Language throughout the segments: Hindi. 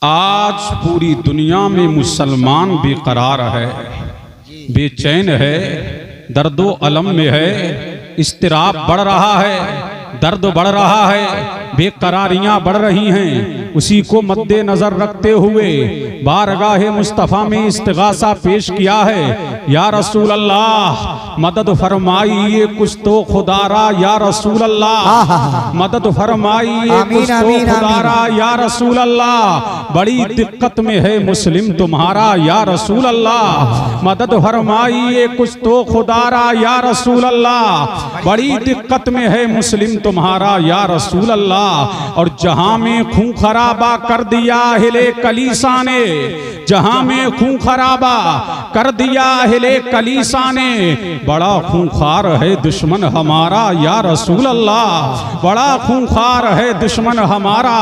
आज पूरी दुनिया में मुसलमान बेकरार है, बेचैन है, दर्दो अलम में है, इस्तिराब बढ़ रहा है, दर्द बढ़ रहा है, बेकरारियां बढ़ रही हैं। उसी को मद्दे नजर रखते हुए बारगाहे मुस्तफ़ा में इस्तिगासा पेश किया है। या रसूल अल्लाह मदद फरमाइए कुछ तो खुदारा, या रसूल अल्लाह मदद फरमाइए कुछ तो खुदारा, या रसूल अल्लाह बड़ी दिक्कत में है मुस्लिम तुम्हारा, या रसूल अल्लाह मदद फरमाइए कुछ तो खुदारा, या रसूल अल्लाह बड़ी दिक्कत में है मुस्लिम तुम्हारा, या रसूल अल्लाह। और जहां में खून खराबा कर दिया अहले कलीसा ने, जहां में खून खराबा कर दिया अहले कलीसा ने, बड़ा खूंखार है दुश्मन हमारा, या रसूल अल्लाह बड़ा खूंखार है दुश्मन हमारा,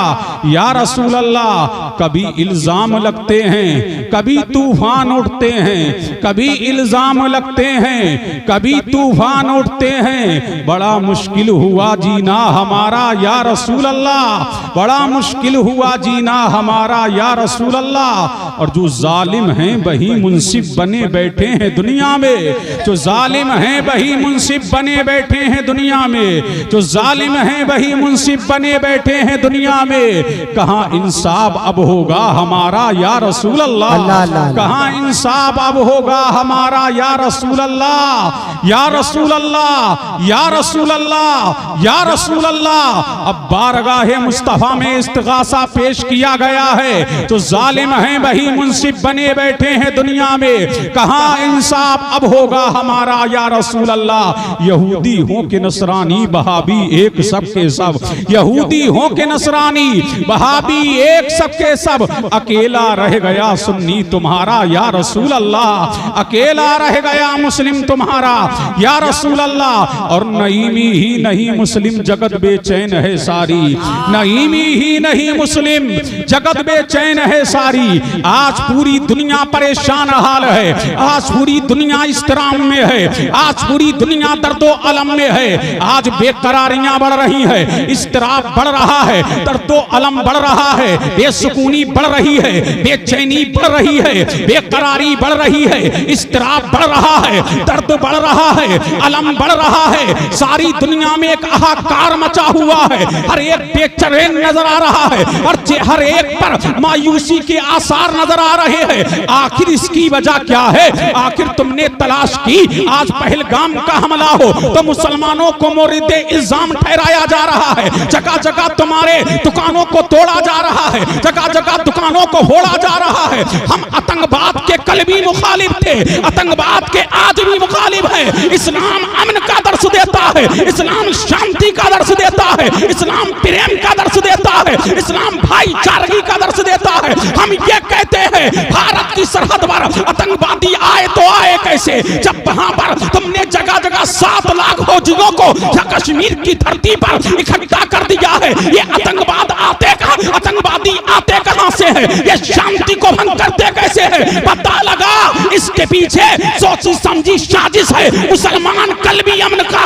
या रसूल अल्लाह। कभी इल्जाम लगते हैं, कभी तूफान उठते हैं, कभी इल्जाम लगते हैं, कभी तूफान उठते हैं, बड़ा मुश्किल हुआ जीना हमारा, या रसूल अल्लाह बड़ा मुश्किल हुआ जीना हमारा, या रसूल अल्लाह। और जो जालिम हैं वही मुंसिफ बने बैठे हैं दुनिया में, जो जालिम हैं वही मुंसिफ बने बैठे हैं दुनिया में, जो जालिम हैं वही मुंसिफ बने बैठे हैं दुनिया में। कहाँ इंसाफ अब होगा हमारा, या रसूल अल्लाह कहाँ इंसाफ अब होगा हमारा, या रसूल अल्लाह, या रसूल अल्लाह, या रसूल अल्लाह, या रसूल अल्लाह। अब बारगाहे मुस्तफ़ा में इस्तिगासा पेश किया गया है। जो जालिम हैं वही मुंसिफ बने बैठे हैं दुनिया में, कहाँ इंसाफ अब होगा हमारा, या रसूल अल्लाह। यहूदी हो के नसरानी बहाबी एक सब के सब, यहूदी हो के नसरानी बहाबी एक सब के सब, अकेला रह गया सुन्नी तुम्हारा, या रसूल अल्लाह अकेला रह गया मुस्लिम तुम्हारा, या रसूल अल्लाह। और नईमी ही नहीं मुस्लिम जगत बेचैन है सारी, नईमी ही नहीं मुस्लिम जगत बेचैन है सारी। आज पूरी दुनिया परेशान हाल है, आज पूरी दुनिया इस्तराम में है, आज पूरी दुनिया दर्दो अलम में है। आज बेकरारियां बढ़ रही है, इस्तराब बढ़ रहा है, दर्दो अलम बढ़ रहा है, बेसुकूनी बढ़ रही है, बेचैनी बढ़ रही है, बेकरारी बढ़ रही है, इस्तराब बढ़ रहा है, दर्द बढ़ रहा है, अलम बढ़ रहा है। सारी दुनिया में एक हाहाकार मचा हुआ है, हर एक बेचैन नजर आ रहा है, और हर एक पर मायूसी के आसार नजर आ रहे हैं। आखिर इसकी वजह क्या है? आखिर तुमने तलाश की? आज पहलगाम का हमला हो तो मुसलमानों को मोरिद इल्जाम ठहराया जा रहा है, जगह जगह तुम्हारे दुकानों को तोड़ा जा रहा है, जगह जगह दुकानों को फोड़ा जा रहा है। हम आतंकवाद के कल भी मुखालिफ थे, आतंकवाद के आज भी मुखालिफ है। इस्लाम अमन का दर्श देता है, इस्लाम शांति का दर्श देता है, इस्लाम प्रेम का दर्श देता है, इस्लाम भाईचारगी का दर्श देता है। हम ये कहते हैं भारत की सरहद पर आतंकवादी आए तो आए कैसे, जब वहां पर तुमने जगह जगह 7 लाख फौजियों को कश्मीर की धरती पर इकट्ठा कर दिया है। ये आतंकवाद आतंकवादी आते कहां से है? ये शांति को भंग करते कैसे है? पता लगा इसके पीछे सोची समझी साजिश है। मुसलमान कल भी अमन का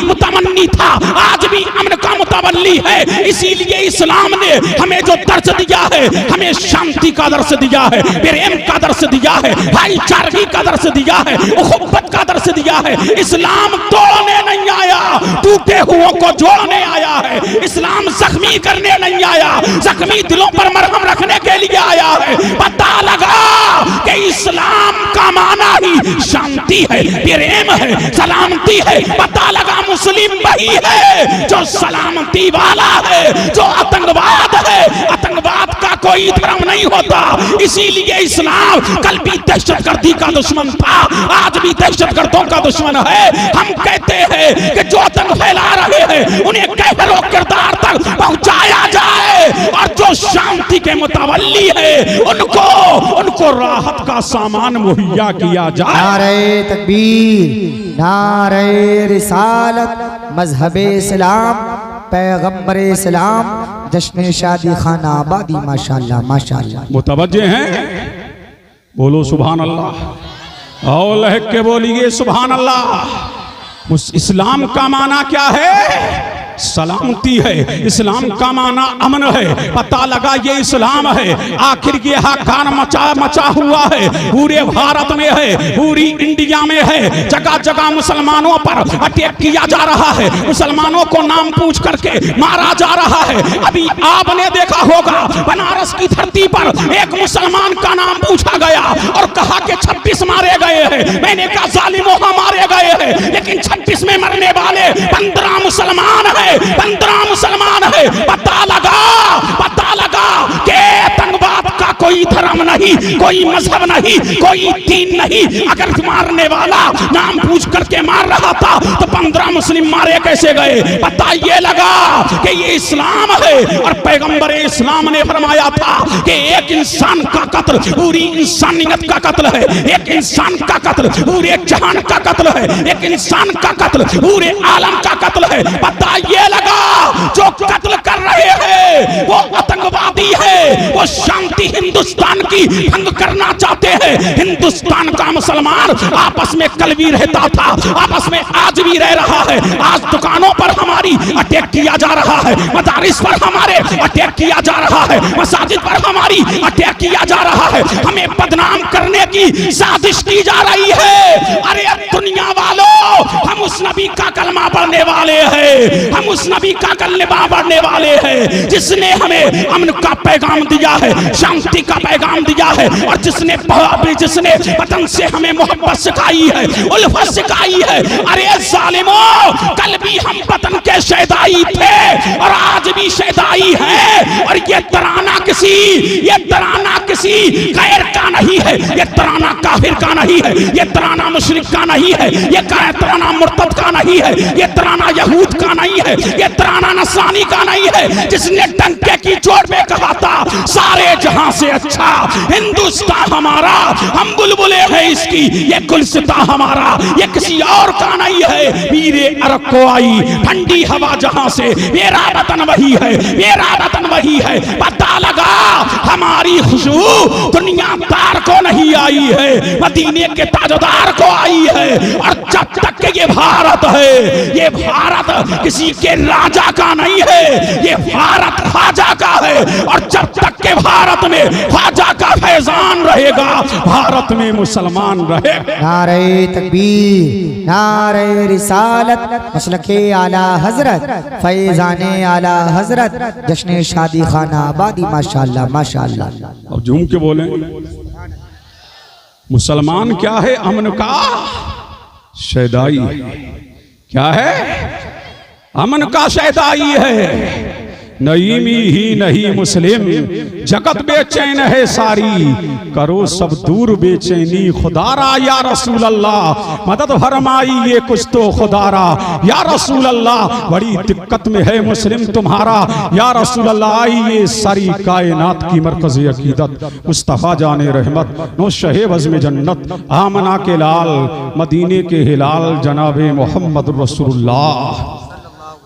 मुतमन्नी था, आज भी अमन का मुतवल्ली है। इसीलिए इस्लाम ने हमें जो दर्श दिया है, हमें शांति का दर्श दिया है, प्रेम का दर्श दिया है, भाईचारगी का दर्श दिया है, उखुब्बत का दर्श दिया है। इस्लाम तोड़ने नहीं आया, टूटे हुओं को जोड़ने आया है। इस्लाम जख्मी करने नहीं आया, जख्मी दिलों पर मरहम रखने के लिए आया है। पता लगा कि इस्लाम का माना ही शांति है, प्रेम है, सलामती है। पता लगा मुस्लिम वही है जो सलामती वाला है, जो आतंकवाद है। आतंकवाद का कोई धर्म नहीं होता। इसीलिए इस्लाम कल भी दहशतगर्दी का दुश्मन था, आज भी दहशतगर्दों का दुश्मन है। हम कहते हैं कि जो आतंक फैला रहे हैं उन्हें कहरो किरदार तक पहुंचाया जाए, और जो शांति के मुतवल्ली है उनको राहत का सामान मुहैया किया जाए। नारे तकबीर, नारे रिसालत, मजहब इस्लाम, पैगंबर इस्लाम, जश्न शादी खाना आबादी। माशाअल्लाह माशाअल्लाह। मुतवज्जे हैं? बोलो सुभान अल्लाह, और लहक के बोलिए सुभान अल्लाह। उस इस्लाम का माना क्या है? सलामती है। इस्लाम का माना अमन है। पता लगा ये इस्लाम है। आखिर ये हाकान मचा हुआ है, पूरे भारत में है, पूरी इंडिया में है। जगह जगह मुसलमानों पर अटैक किया जा रहा है, मुसलमानों को नाम पूछ करके मारा जा रहा है। अभी आपने देखा होगा बनारस की धरती पर एक मुसलमान का नाम पूछा गया और कहा कि 26 मारे गए हैं। मैंने कहा जालिमों मारे गए हैं, लेकिन 26 में मरने वाले 15 मुसलमान है, 15 मुसलमान है। पता लगा कि आतंकवाद का कोई धर्म नहीं, कोई मजहब नहीं, कोई दीन नहीं। अगर मारने वाला नाम पूछ करके मार रहा था तो 15 मुस्लिम मारे कैसे गए? पता ये लगा कि ये इस्लाम है और पैगंबर इस्लाम ने फरमाया था कि एक इंसान का कत्ल पूरी इंसानियत का कत्ल है, एक इंसान का कत्ल पूरे जहान का कत्ल है, एक इंसान का कत्ल पूरे आलम का कत्ल है। पता ये लगा जो कत्ल कर रहे हैं वो आतंकवादी है, वो शांति हिंदुस्तान की भंग करना चाहते हैं। हिंदुस्तान का मुसलमान आपस में कल भी रहता था, आपस में आज भी रह रहा है। आज दुकानों पर हमारी अटैक किया जा रहा है, मदारिस पर हमारे अटैक किया जा रहा है, मसाजिद पर हमारी अटैक किया जा रहा है। हमें बदनाम करने की साजिश की जा रही है। अरे दुनिया वालों, हम उस नबी का कलमा पढ़ने वाले हैं, हम उस नबी का कलमा पढ़ने वाले हैं जिसने हमें अमन का पैगाम दिया है, शांति का पैगाम दिया है, और जिसने वतन से हमें मोहब्बत सिखाई है, उल्फत सिखाई है। अरे जालिमों, कल भी हम वतन के शहदाई थे और आज भी शहदाई हैं। और ये तराना किसी गैर का नहीं है, ये तराना काफिर का नहीं है, ये तराना मुशरिक का नहीं है, ये तराना मुर्तद का नहीं है, ये तराना यहूद का नहीं है, ये तराना नसरानी का नहीं है। जिसने डंके की चोट में कहा था सारे जहां से अच्छा हिंदुस्तान हमारा, हम बुलबुले हैं इसकी, ये गुलसिता हमारा, ये किसी और का नहीं है। वीरे अरब को आई ठंडी हवा जहां से, मेरा वतन वही है, मेरा वतन वही है। पता लगा हमारी खुशबू दुनियादार को नहीं आई है, मदीने के ताजदार को आई है। और जब तक के ये भारत है, ये भारत किसी के राजा का नहीं है, ये भारत ख्वाजा का है। और जब तक के भारत में ख्वाजा का फैजान रहेगा, भारत में मुसलमान रहेगा। नारे तकबीर, नारे रिसालत, मसलके आला हजरत, फैजाने आला हजरत, जश्न शादी खाना आबादी, माशाअल्लाह माशाअल्लाह। अब झूम के बोले, मुसलमान क्या है? अमन का शहदाई। क्या है? अमन का शहदाई है। नईमी ही नहीं मुस्लिम, जगत बेचैन है सारी, करो सब दूर बेचैनी खुदारा या रसूल अल्लाह, मदद फरमाई ये कुछ तो खुदारा या रसूल अल्लाह, बड़ी दिक्कत में है मुस्लिम तुम्हारा या रसूल अल्लाह। आई ये सारी कायनात की मरकज़ अकीदत, मुस्तफ़ा जाने रहमत, नौशहे वज़्म जन्नत, आमना के लाल, मदीने के हिलाल, जनाबे मोहम्मद रसूलुल्लाह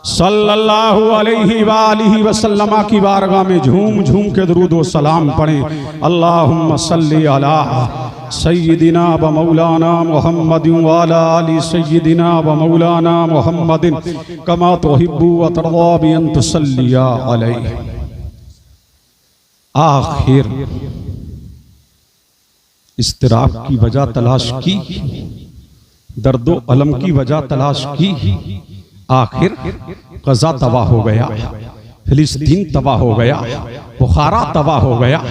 सल्लल्लाहु अलैहि वालिहि वसल्लम की बारगाह में झूम झूम के दरूद व सलाम पढ़ें। अल्लाहुम्मा सल्ली अला सय्यिदिना व मौलाना मुहम्मदिन व अला आलि सय्यिदिना व मौलाना मुहम्मदिन कमा तुहिब्बु व तर्दा बि अन तुसल्ली अलैहि। आखिर इस्तिराब की वजह तलाश की, दर्दो अलम की वजह तलाश की, आखिर गजा तबाह हो गया, फिलिस्तीन तबाह हो गया, बुखारा तबाह हो गया।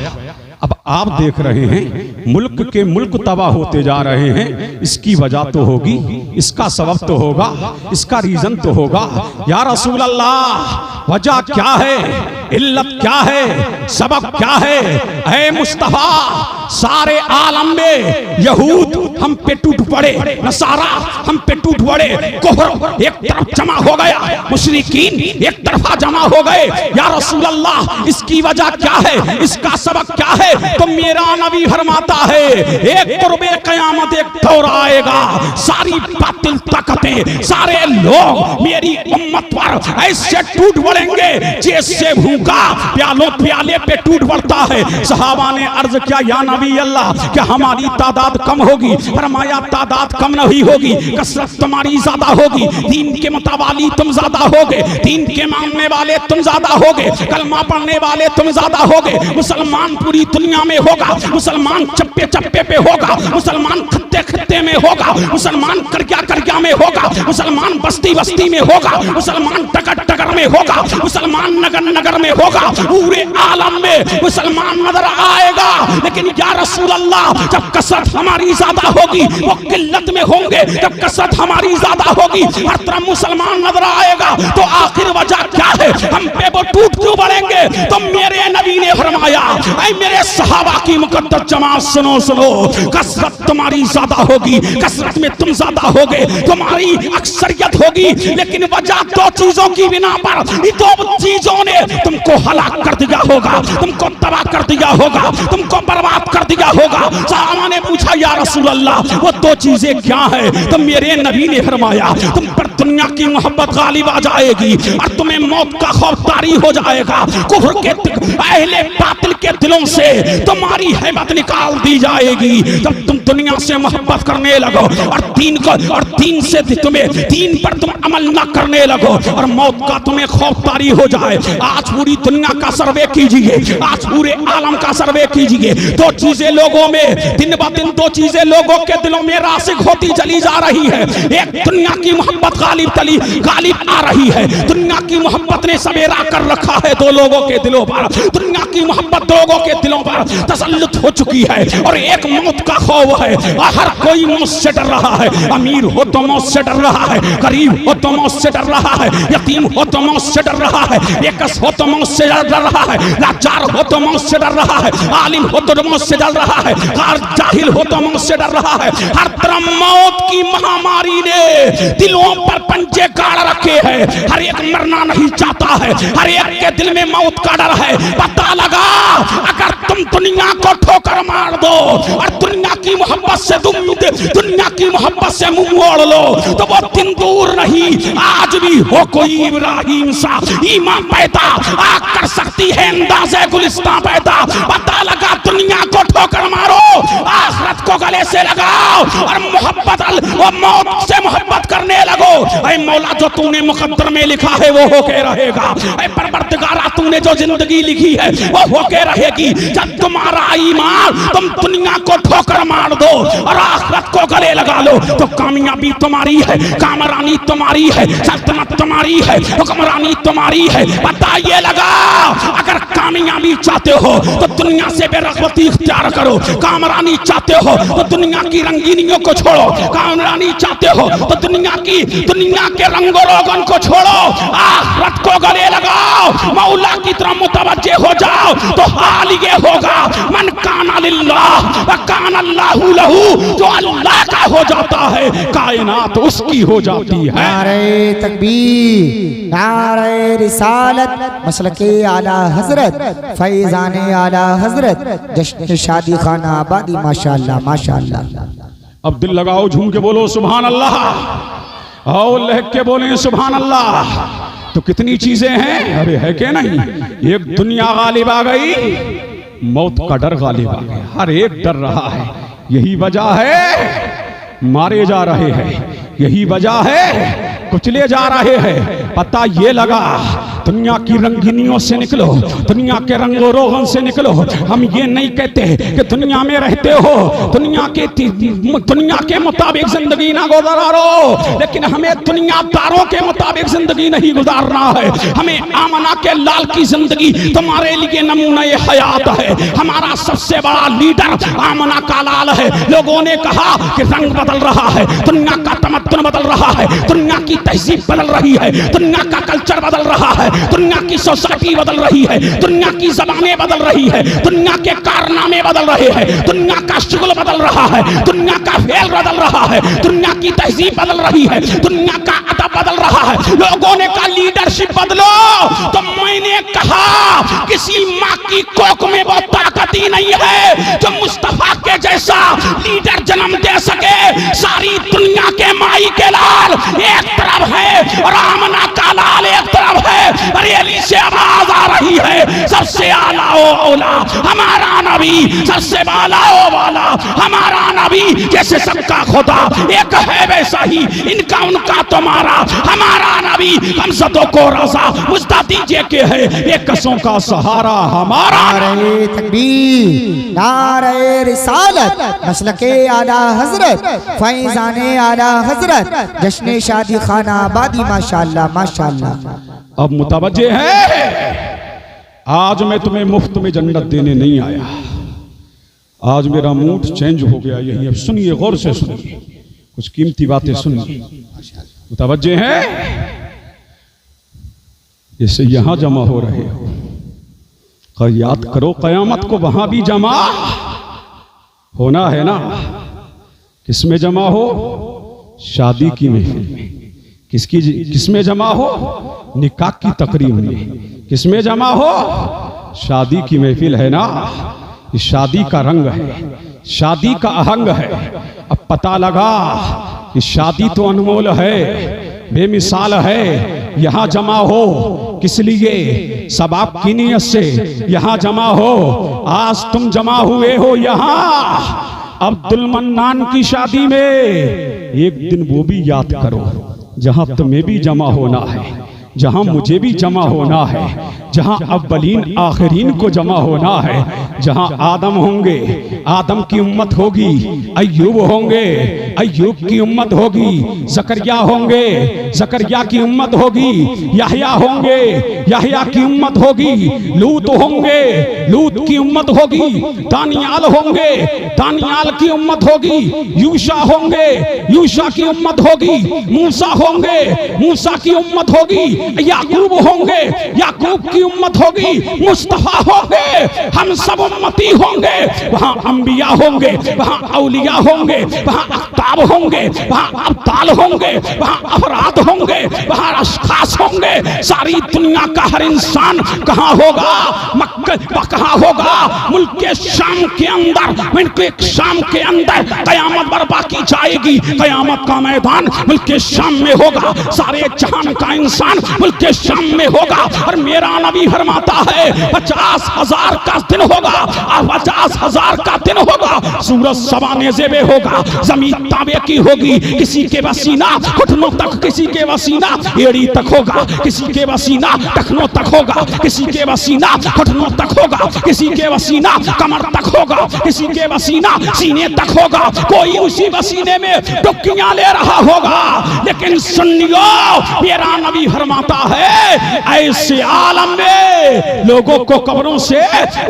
अब आप देख रहे हैं मुल्क के मुल्क तबाह होते जा रहे हैं। इसकी वजह तो होगी, इसका सबब तो होगा, इसका रीजन तो होगा। या रसूल अल्लाह, वजह क्या है? इल्लत क्या है? सबब क्या है? ऐ मुस्तफा, सारे आलम में यहूद हम पे टूट पड़े, नसारा हम पे टूट पड़े, कुफ्र एक तरफ जमा हो गया, मुशरिकीन एक तरफा जमा हो गए। या रसूल अल्लाह, इसकी वजह क्या है? इसका सबब क्या है? तो मेरा नबी फरमाता है एक कुर्बे कयामत एक दौर आएगा, सारी बातिल ताकतें, सारे लोग मेरी उम्मत पर ऐसे टूट पड़ेंगे जैसे भूखा प्यालों प्याले पे टूट पड़ता है। सहाबा ने अर्ज किया या नबी अल्लाह, क्या हमारी तादाद कम होगी? फरमाया तादाद कम नहीं होगी, कसरत तुम्हारी ज्यादा होगी, दीन के मुतावाली तुम ज्यादा होगे, दीन के मानने वाले तुम ज्यादा होगे, कलमा पढ़ने वाले तुम ज्यादा होगे, मुसलमान पूरी दुनिया में होगा, मुसलमान चप्पे चप्पे पे होगा, मुसलमान खत्ते खत्ते में होगा, मुसलमान करक्या करक्या में होगा, मुसलमान बस्ती बस्ती में होगा, मुसलमान टकर टकर में होगा, मुसलमान नगर नगर में होगा, पूरे आलम में मुसलमान नजर आएगा। लेकिन या रसूल अल्लाह, जब कसरत हमारी ज्यादा होगी वो किल्लत में होंगे, जब कसरत हमारी ज्यादा होगी हर तरफ मुसलमान नजर आएगा, तो आखिर वजह क्या है? हम पे वो टूट क्यों पड़ेंगे? तो मेरे नबी ने फरमाया, ऐ मेरे सहाबा की मुकद्दस जमात सुनो सुनो, कसरत तुम्हारी ज्यादा होगी, कसरत में तुम ज्यादा होगे, तुम्हारी अक्सरियत होगी, लेकिन वजह दो चीजों की बिना पर, दो चीजों ने तुमको हलाक कर दिया होगा, तुमको तबाह कर दिया होगा, तुमको बर्बाद कर दिया होगा। सहाबा ने पूछा या रसूल अल्लाह वो दो चीजें क्या है? तो मेरे नबी ने फरमाया तुम पर दुनिया की मोहब्बत गालिब आ जाएगी और तुम्हें मौत का खौफ तारी हो जाएगा, कुफ्र के अहले बातिल के दिलों से तुम्हारी हैबत निकाल दी जाएगी। जब तुम दुनिया से मोहब्बत करने लगो और दीन से तुम्हें दीन पर तुम अमल न करने लगो और मौत का तुम्हें खौफ तारी हो जाए। आज पूरी दुनिया का सर्वे कीजिए, आज पूरे आलम का सर्वे कीजिए, दो चीजें लोगों में दिन ब दिन दो चीजें लोगों के दिलों में रासिक होती चली जा रही है। एक दुनिया की मोहब्बत गालिब आ रही है, दुनिया की मोहब्बत ने सवेरा कर रखा है दो लोगों के दिलों पर, दुनिया की मोहब्बत लोगों के दिलों पर तसल्लुत हो चुकी है और एक मौत का खौफ है। हर कोई मौत से डर रहा है, अमीर हो तो मौत से डर रहा है, गरीब हो तो मौत से डर रहा है, यतीम हो तो मौत से डर रहा है, बेकस हो तो मौत से डर रहा है, लाचार हो तो मौत से डर रहा है, आलिम हो तो मौत से डर रहा है, जाहिल हो तो मौत से डर रहा है। हर तरफ मौत की महामारी ने दिलों पर पंजे गाड़ रखे हैं, हर एक मरना नहीं चाहता है, हर एक के दिल में मौत का डर है। पता लगा अगर तुम दुनिया को ठोकर मार दो और दुनिया की मोहब्बत से मुंह मोड़ लो तो वो दिन दूर नहीं, आज भी हो कोई इब्राहिम सा ईमान पैदा आ कर सकती है, अंदाज़े गुलिस्तां पैदा। पता लगा दुनिया को ठोकर मारो, आखिरत को गले से लगाओ और मोहब्बत और मौत से मोहब्बत करने लगो। ऐ मौला जो तूने मुकद्दर में लिखा है वो होके रहेगा, ऐ परवरदिगारा तूने जो जिंदगी लिखी है वो होके रहेगी। जब तुम्हारा ईमान तुम दुनिया को ठोकर मार दो और आखिरत को गले लगा लो तो कामयाबी तुम्हारी है, कामरानी तुम्हारी है, सल्तनत तुम्हारी है, हुक्मरानी तुम्हारी है। पता ये लगा अगर कामयाबी चाहते हो तो दुनिया से बेरगबती इख्तियार करो, कामरानी चाहते हो तो दुनिया की रंगीनियों को छोड़ो, कामरानी चाहते हो तो दुनिया के रंगो रोगन को छोड़ो, आखिरत को गले लगाओ, मौला की तरफ मुतवज्जे हो जाओ तो हाल ये होगा मन काना लिल्लाह व काना अल्लाहु लहू, जो अल्लाह का हो जाता है कायनात उसकी हो जाती है। नारे तकबीर, नारे रिसालत, मसलके आला हजरत, फैजाने आला हजरत, जश्न शादी खाना आबादी माशाअल्लाह माशाअल्लाह। अब दिल लगाओ, झूम के बोलो सुभान अल्लाह और लहक के बोले सुभान अल्लाह। तो कितनी चीजें हैं, अरे है क्या नहीं। एक दुनिया गालिब आ गई, मौत का डर गालिब आ गया, हर एक डर रहा है। यही वजह है मारे जा रहे हैं, यही वजह है कुचले जा रहे हैं। पता ये लगा दुनिया की रंगीनियों से निकलो, दुनिया के रंगो रोगन से निकलो। हम ये नहीं कहते कि दुनिया में रहते हो दुनिया के मुताबिक जिंदगी ना गुजारो, लेकिन हमें दुनियादारों के मुताबिक जिंदगी नहीं गुजारना है। हमें आमना के लाल की जिंदगी तुम्हारे लिए नमूना हयात है। हमारा सबसे बड़ा लीडर आमना का लाल है। लोगों ने कहा कि रंग बदल रहा है, दुनिया का तमद्दुन बदल रहा है, दुनिया की तहजीब बदल रही है, दुनिया का कल्चर बदल रहा है, दुनिया की सोसाइटी बदल रही है, दुनिया की ज़बानें बदल रही है, दुनिया के कारनामे बदल रहे हैं, दुनिया का शुगल बदल रहा है, दुनिया का फेल बदल रहा है, दुनिया की तहजीब बदल रही है, दुनिया का अदब बदल रहा है। लोगों ने कहा लीडरशिप बदलो, तो मैंने कहा किसी माँ की कोख में वो ताकत राष्ट्रपति नहीं है जो मुस्तफा के जैसा लीडर जन्म दे सके। सारी दुनिया के माई के लाल एक तरफ है और आमना का लाल एक तरफ है। बरेली से आवाज आ रही है, सबसे आला औला हमारा नबी, सबसे बाला वाला हमारा नबी। जैसे सबका खुदा एक है वैसा ही इनका उनका तुम्हारा हमारा नबी। हम सबों को रजा मुझदा दीजिए के है एक कसों का सहारा हमारा। नारे तकबीर, नारे रिसालत, मसलके आला हजरत, फैजाने आला हजरत, जश्न शादी खाना आबादी माशाअल्लाह माशाअल्लाह। अब मुतवज्जे है, आज मैं तुम्हें मुफ्त में जन्नत देने नहीं आया। आज मेरा मूड चेंज हो गया। यही अब सुनिए, गौर से सुनिए, कुछ कीमती बातें सुनिए। मुतवज्जे हैं, जैसे यहां जमा हो रहे हो, याद करो कयामत को वहां भी जमा होना है ना। किसमें जमा हो? शादी की महफिल में। किसमें जमा हो? निकाह की तकरीब में। किसमें जमा हो? शादी की महफिल है ना। इस शादी का रंग है, शादी का आहंग है। अब पता लगा कि शादी तो अनमोल है, बेमिसाल है। यहां जमा हो किस लिए? सब आपकी नीयत से यहां जमा हो। आज तुम जमा हुए हो यहां अब्दुल मन्नान की शादी में। एक दिन वो भी याद करो जहां तुम्हें भी जमा होना है, जहां मुझे भी जमा होना है, जहां अव्वलीन आखिरीन को जमा होना है, जहां आदम होंगे, आदम की उम्मत होगी, अय्यूब होंगे, अय्यूब की उम्मत होगी, जकरिया होंगे, जकरिया की उम्मत होगी, याहया होंगे, याहया की उम्मत होगी, लूत होंगे, लूत की उम्मत होगी, दानियाल होंगे, दानियाल की उम्मत होगी, यूशा होंगे, यूशा की उम्मत होगी, मूसा होंगे, मूसा की उम्मत होगी, याकूब होंगे, याकूब की उम्मत होगी, मुस्तफा होंगे, हम सब उम्मती होंगे। वहां अंबिया होंगे, वहां औलिया होंगे, वहां अख्ताब होंगे, वहां अब्दाल होंगे, वहां अफराद होंगे, वहां अशखास होंगे। सारी दुनिया का हर इंसान कहां होगा? मक्का कहां होगा? मुल्क के शाम के अंदर, मुल्क के शाम के अंदर कयामत बर्पा की जाएगी। कयामत का मैदान मुल्क के शाम में होगा। सारे जहान का इंसान मुल्क के शाम में होगा। और मेरा नबी फरमाता है 50,000 का दिन होगा, 50,000 का दिन होगा। सूरज सवाने जेबे होगा, जमीन ताबे की होगी। किसी के वसीना घुटनों तक, किसी के वसीना एड़ी तक होगा, किसी के वसीना टखनों तक होगा, किसी के वसीना घुटनों तक होगा, किसी के वसीना कमर तक होगा, किसी के वसीना सीने तक होगा। कोई उसी वसीने में डुबकियां ले रहा होगा। लेकिन सुन लियो, मेरा नबी फरमाता है ऐसे आलम में लोगों को कब्रों से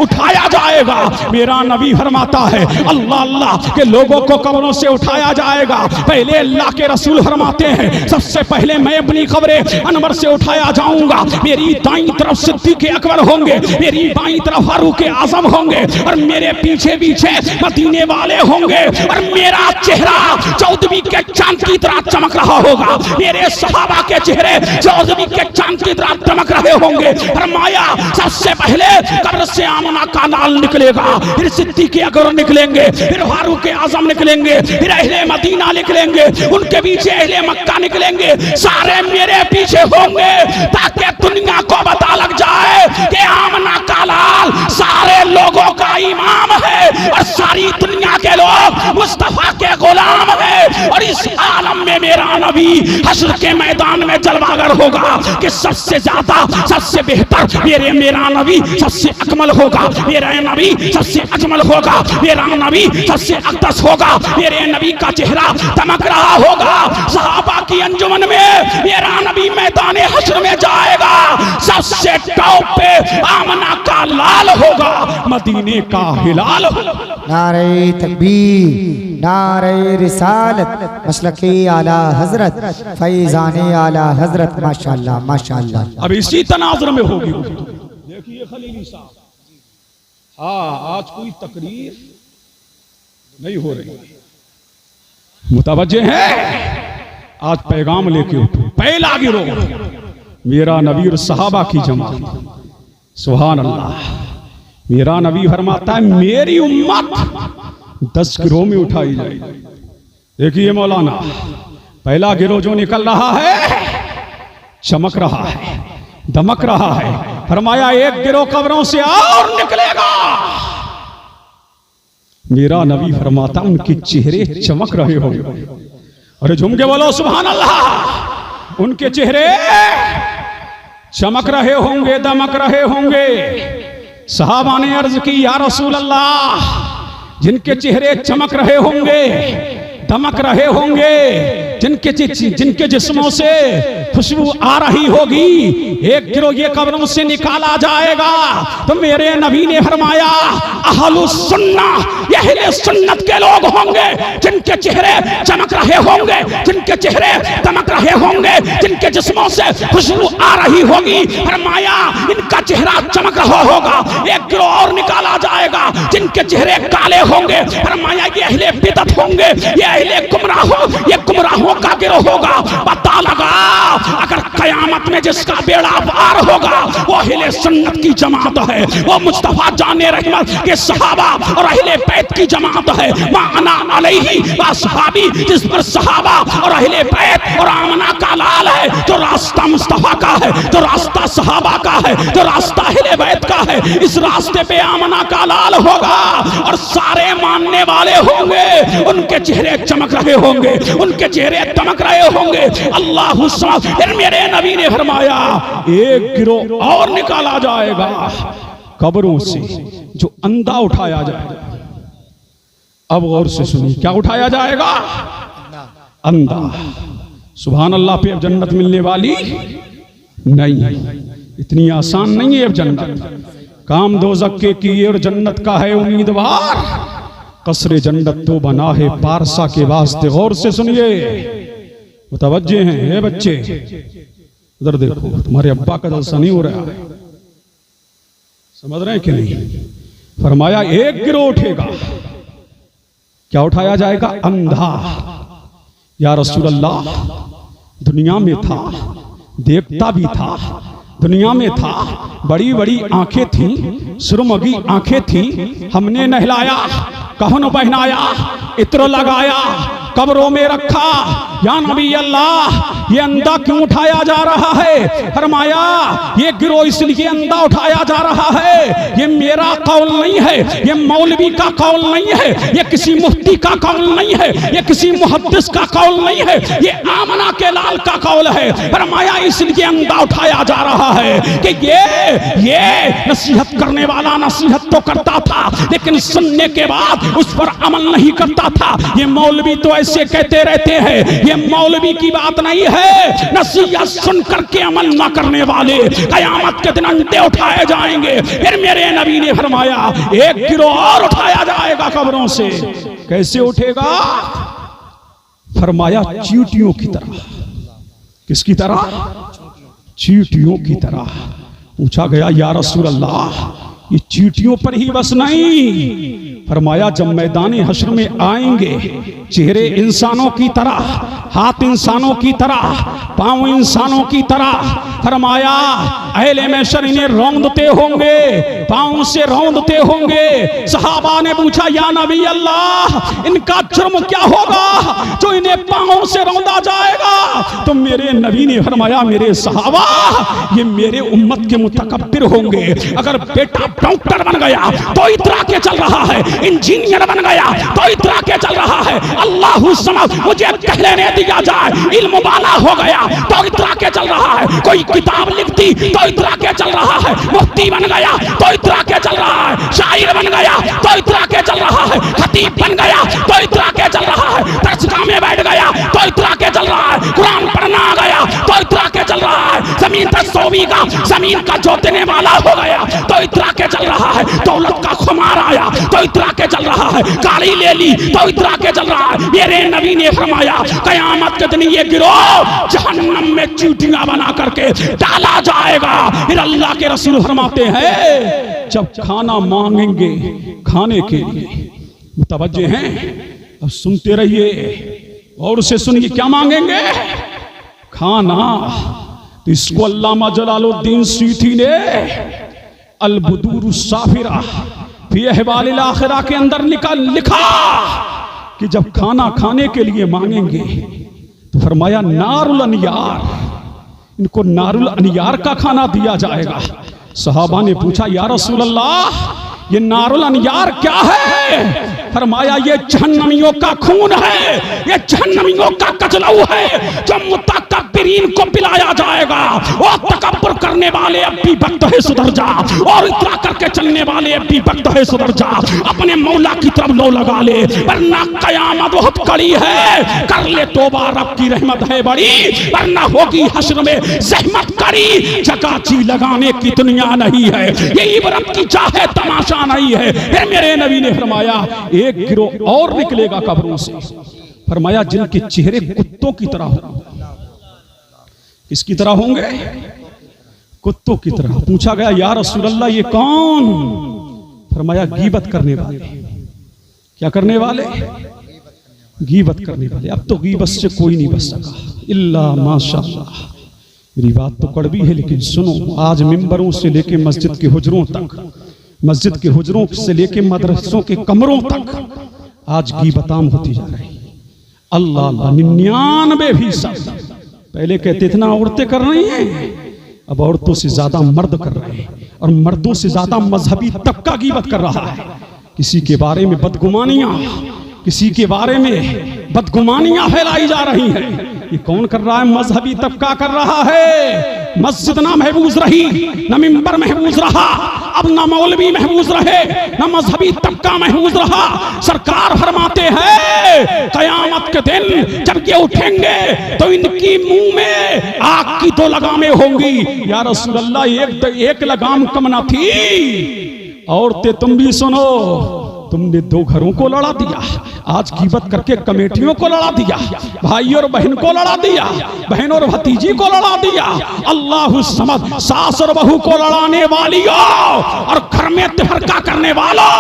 उठाया जाएगा। मेरा नबी फरमाता है अल्लाह अल्लाह के लोगों को कब्रों से उठाया जाएगा। पहले अल्लाह के रसूल फरमाते हैं सबसे पहले मैं अपनी कब्रे अनवर से उठाया जाऊंगा। मेरी दाईं तरफ सिद्दीक अकबर होंगे, मेरी बाईं तरफ फारूक आजम होंगे, और मेरे पीछे पीछे मदीने वाले होंगे। और मेरा चेहरा चौदहवीं के चांद की तरह चमक रहा होगा। मेरे सहाबा के चेहरे चौदहवीं के चांद की तरह चमक रहे होंगे। फरमाया सबसे पहले कब्र से आमना का लाल निकलेगा, फिर सिद्दीक अकबर निकलेंगे, फिर फारूक आजम निकलेंगे, फिर अहले मदीना निकलेंगे, उनके पीछे अहले मक्का निकलेंगे। सारे मेरे पीछे होंगे ताकि दुनिया को पता लग जाए कि आमना का लाल सारे लोगों का इमाम है और सारी दुनिया के लोग मुस्तफा के गुलाम है। और इस आलम में मेरा नबी हश्र के मैदान में जलवागर होगा कि सबसे ज्यादा, सबसे बेहतर मेरा नबी सबसे अकमल होगा, मेरा नबी सबसे अजमल होगा, मेरा नबी सबसे अक़दस होगा, मेरे नबी का चेहरा चमक रहा होगा। सहाबा की अंजुमन में मेरा नबी मैदान हश्र में जाएगा, सबसे टॉप पे आमना का लाल होगा, मदीने का हिलाल होगा। नारे तकबीर, नारे रिसालत, मसलके आला हजरत, फैजाने आला हजरत माशाअल्लाह माशाअल्लाह। अब इसी तनाजुर में होगी। देखिए खलीली साहब, हाँ आज कोई तकरीर नहीं हो रही, मुतवज्जे हैं। आज पैगाम लेके उठो, पहला गिरो मेरा नबी और सहाबा की जमात। सुभान अल्लाह। मेरा नबी फरमाता है मेरी उम्मत 10 गिरोह में उठाई जाएगी। देखिए मौलाना, पहला गिरोह जो निकल रहा है चमक रहा है, दमक रहा है। फरमाया एक गिरोह कब्रों से और निकलेगा। मेरा नबी फरमाता उनके चेहरे चमक रहे होंगे। अरे झूम के बोलो सुभान अल्लाह। उनके चेहरे चमक रहे होंगे, दमक रहे होंगे। सहाबा ने अर्ज की या रसूल अल्लाह, जिनके चेहरे चमक रहे होंगे, दमक रहे होंगे, जिनके जिस्मों से खुशबू आ रही होगी, एक गिरोह ये कब्रों से निकाला जाएगा। तो मेरे नबी ने फरमाया अहलुस सुन्नह, अहले सुन्नत के लोग होंगे जिनके चेहरे चमक रहे होंगे, जिनके चेहरे दमक रहे होंगे, जिनके जिस्मों से खुशबू आ रही होगी। फरमाया इनका चेहरा चमक रहा होगा। एक गिरोह और निकाला जाएगा जिनके चेहरे काले होंगे। फरमाया ये अहले बिदअत होंगे, ये अहले गुमराहों, ये गुमराहों का गिरोह होगा। पता लगा अगर कयामत में जिसका बेड़ा पार होगा वो अहले सुन्नत की जमात है, वो मुस्तफा जाने रहमत के सहाबा और अहले बैत की जमात है। माना अलैहि व असहाबी, जिस पर सहाबा और अहले बैत और आमना का लाल है। जो रास्ता मुस्तफा का है, जो रास्ता सहाबा का है, जो रास्ता अहले बैत का है, इस रास्ते पे आमना का लाल होगा और सारे मानने वाले होंगे। उनके चेहरे चमक रहे होंगे, उनके चेहरे दमक रहे होंगे। अल्लाह फिर मेरे नबी ने फरमाया एक गिरोह और निकाला जाएगा कब्रों से जो अंधा उठाया जाएगा। अब गौर से सुनिए, क्या उठाया जाएगा? अंधा। सुभान अल्लाह। पे अब जन्नत मिलने वाली नहीं, इतनी आसान नहीं है अब जन्नत। काम दोज़ख के किए और जन्नत का है उम्मीदवार, कसरे जन्नत तो बना है पारसा के वास्ते। गौर से सुनिए, मुतवज्जे हैं। ये बच्चे उधर देखो, तुम्हारे अब्बा का जलसा नहीं हो रहा है, समझ रहे हैं कि नहीं? फरमाया एक गिरोह उठेगा। क्या उठाया जाएगा? अंधा। या रसूल अल्लाह, दुनिया में था, देखता भी था, दुनिया में था, बड़ी बड़ी आंखें थी, सुरमगी आंखें थी, हमने नहलाया, कहन पहनाया, इत्र लगाया, कब्रों में रखा। या नबी अल्लाह, ये अंधा क्यों उठाया जा रहा है? फरमाया ये गिरोह इसलिए अंधा उठाया जा रहा है, ये मेरा कौल नहीं है, ये मौलवी का कौल नहीं है, ये किसी मुफ्ती का कौल नहीं है, ये किसी मुहद्दिस का कौल नहीं है, ये आमना के लाल का कौल है। फरमाया इसलिए अंधा उठाया जा रहा है कि ये नसीहत करने वाला नसीहत तो करता था, लेकिन सुनने के बाद उस पर अमल नहीं करता था। ये मौलवी तो ऐसे कहते रहते हैं, ये मौलवी की बात नहीं है। नसीहत सुन करके अमल न करने वाले कयामत के दिन अंधे उठाए जाएंगे। फिर मेरे नबी ने फरमाया एक गिरोह और उठाया जाएगा कब्रों से। कैसे उठेगा? फरमाया चींटियों की तरह। किसकी तरह? चींटियों की तरह। पूछा गया या रसूल अल्लाह, ये चींटियों पर ही बस नहीं, फरमाया जब मैदान हश्र में आएंगे, चेहरे इंसानों की तरह, हाथ इंसानों की तरह, पांव इंसानों की तरह। फरमाया अहले महशर इन्हें रौंदते होंगे, पांव से रौंदते होंगे। सहाबा ने पूछा या नबी अल्लाह, इनका जुर्म क्या होगा जो इन्हें पांव से रौंदा जाएगा? तो मेरे नबी ने फरमाया मेरे सहाबा, ये मेरे उम्मत के मुतकब्बिर होंगे। अगर बेटा डॉक्टर बन गया तो इतरा के चल रहा है, इंजीनियर बन गया तो इतरा के चल रहा है। अल्लाह समझ मुझे कहने दिया जाए, इल्म वाला हो गया तो इतरा के चल रहा है। कोई किताब लिख दी तो इतरा के चल रहा है। मुफ्ती बन गया तो इतरा के चल रहा है। शायर बन गया तो इतरा के चल रहा है। खतीब बन गया तो इतरा के चल रहा है। दरसगाह में बैठ गया तो इतरा के चल रहा है। कुरान पढ़ना आ गया तो इतरा के चल रहा है। जमीन पर सोवीगा, जमीन का जोतने वाला हो गया तो इतरा के चल रहा है। दौलत का खुमार आया तो इतरा के चल रहा है। गाड़ी ले ली तो इतरा के चल रहा है। मेरे नबी ने फरमाया कयामत के दिन ये गिरोह जहन्नम में चींटियां बना करके डाला जाएगा। फिर अल्लाह के रसूल फरमाते हैं जब खाना मांगेंगे खाने के लिए, मुतवज्जे हैं, अब सुनते रहिए और उसे सुनिए क्या मांगेंगे? खाना। तो इसको अल्लामा जलालुद्दीन सूती ने अल बुदूर साफिरा फी अहवाल आखिरा के अंदर लिखा कि जब खाना खाने के लिए मांगेंगे तो फरमाया नारुल अनियार, इनको नारुल अनियार का खाना दिया जाएगा। सहाबा ने पूछा या रसूल अल्लाह ये नारुल अनियार क्या है? फरमाया ये जहन्नमियों का खून है, ये जहन्नमियों का कचलऊ है जो मुतकब्बिरीन को पिलाया जाएगा। और तकब्बुर करने वाले अब भी वक्त है सुधर जा, और इतरा करके चलने वाले अब भी वक्त है सुधर जा। अपने मौला की तरफ लो लगा ले, वरना कयामत बहुत कड़ी है। कर ले तौबा, रब की रहमत है बड़ी, वरना होगी हश्र में ज़हमत कड़ी। जगाची लगाने की दुनिया नहीं है, ये इबरत की चाहे तमाशा नहीं है। फिर मेरे नबी ने फरमाया एक गिरोह और निकलेगा कब्रों से, फरमाया जिनके चेहरे कुत्तों की तरह होंगे। किसकी तरह होंगे? कुत्तों की तरह। पूछा गया या रसूल अल्लाह ये कौन? फरमाया गीबत करने वाले। क्या करने वाले? गीबत करने वाले। अब तो गीबत से कोई नहीं बच सका इल्ला माशाअल्लाह। मेरी बात तो कड़वी है लेकिन सुनो, आज मिंबरों से लेके मस्जिद के हुजरों तक, मस्जिद के हुजरों से लेके मदरसों के कमरों तक आज गीबताम होती जा रही। अल्लाह 99%। पहले कहते थे ना औरतें कर रही हैं, अब औरतों से ज्यादा मर्द कर रहे हैं, और मर्दों से ज्यादा मजहबी तबका गीबत कर रहा है। किसी के बारे में बदगुमानियां, किसी के बारे में बदगुमानियां फैलाई जा रही हैं। ये कौन कर रहा है? मजहबी तबका कर रहा है। मस्जिद ना महफूज रही, न मिंबर महफूज रहा, अब न मौलवी महफूज रहे, न मजहबी तबका महफूज रहा। सरकार फरमाते हैं कयामत के दिन जब ये उठेंगे तो इनकी मुंह में आग की 2 लगामें होंगी। या रसूल अल्लाह एक लगाम कम ना थी। औरतें तुम भी सुनो, तुमने 2 घरों को लड़ा दिया, आज गीबत करके कमेटियों को लड़ा दिया, भाई और बहन को लड़ा दिया, बहन और भतीजी को लड़ा दिया। अल्लाह समझ, सास और बहू को लड़ाने वालियों और घर में तफरका करने वालों,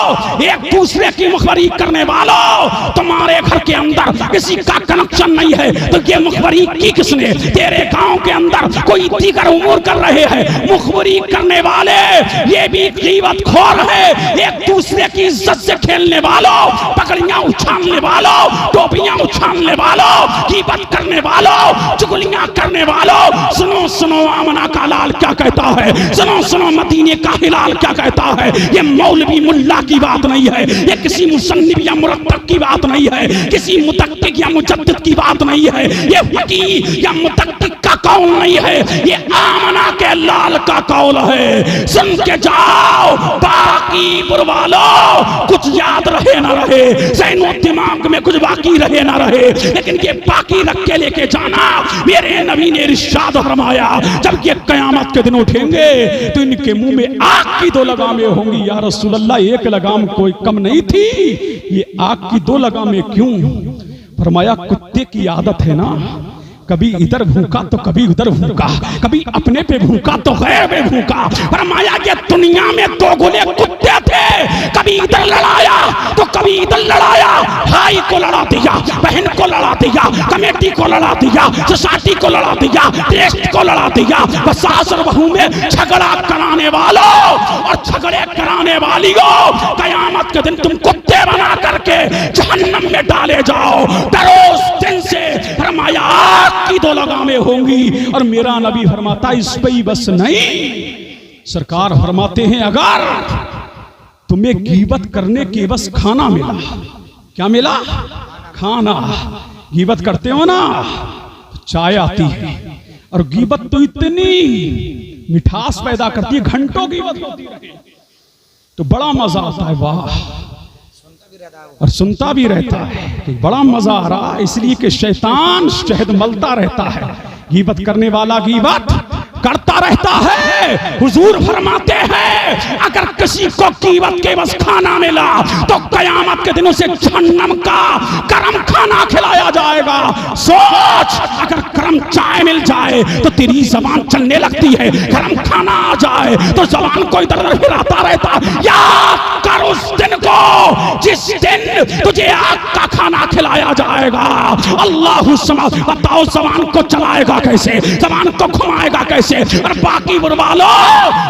एक दूसरे की मुखबरी करने वालों, तुम्हारे घर के अंदर किसी का कनेक्शन नहीं है तो ये मुखबरी की किसने? तेरे गांव के अंदर कोई दीगर उमूर कर रहे हैं, मुखबरी करने वाले ये भी गीबत खोर है। एक दूसरे की इज्जत से खेलने वालों, पकड़ियां उछालने वालों, टोपियां उछालने वालों, गीबत करने वालों, चुगलियां करने वालों। सुनो सुनो आमना का लाल क्या कहता है, सुनो सुनो मदीने का हिलाल क्या कहता है। ये मौलवी मुल्ला की बात नहीं है, ये किसी मुसन्निफ या मुरत्तब की बात नहीं है, किसी मुतक्किक या मुजद्दिद की बात नहीं है, ये फकीह या मुतक्किक का कौल नहीं है, ये आमना के लाल का कौल है। सुन के जाओ बाकी बुरवालो, कुछ याद रहे ना रहे, ज़हनो दिमाग में कुछ बाकी रहे ना रहे, लेकिन ये बाकी रख के लेके जाना। मेरे नबी ने इरशाद फरमाया जब ये कयामत के दिन उठेंगे तो इनके मुंह में आग की 2 लगामें होंगी। या रसूल अल्लाह एक लगाम कोई कम नहीं थी, ये आग की 2 लगामें क्यों? फरमाया कुत्ते की आदत है ना, कभी इधर भूखा तो कभी उधर भूखा, कभी अपने पे भूखा तो गैर पे भूखा। फरमाया कि दुनिया में 2 गोले कुत्ते थे, कभी इधर लड़ाया तो कभी इधर लड़ाया। भाई को लड़ा दिया, बहन को लड़ा दिया, कमेटी को लड़ा दिया, सोसाइटी को लड़ा दिया, टेस्ट को लड़ा दिया। सास और बहू में झगड़ा कराने वालों और झगड़े कराने वालियों, कयामत के दिन तुम कुत्ते बना करके जहन्नम में डाले जाओ। डरो उस दिन से। फरमाया की 2 लगामें होंगी। और मेरा नबी फरमाता इस पे ही बस नहीं, सरकार फरमाते हैं अगर तुम्हें गीबत करने के बस खाना मिला, क्या मिला? खाना। गीबत करते हो ना, चाय आती है, और गीबत तो इतनी मिठास पैदा करती है, घंटों गीबत होती रहे तो बड़ा मजा आता है। वाह, और सुनता भी रहता है कि बड़ा मजा आ रहा है, इसलिए कि शैतान शहद मलता रहता है। गीबत करने वाला गीबत करता रहता है। हुजूर फरमाते हैं अगर किसी को गीबत के बस खाना मिला तो कयामत के दिनों से जहन्नम का गरम खाना खिलाया जाएगा। सोच, अगर गरम चाय मिल जाए तो तेरी जबान चलने लगती है, गरम खाना आ जाए तो जबान को इधर उधर हिलाता रहता। याद कर उस दिन को जिस दिन तुझे आग का खाना खिलाया जाएगा। अल्लाह समा, बताओ जबान को चलाएगा कैसे, जबान को घुमाएगा कैसे। और बाकी बुरवालो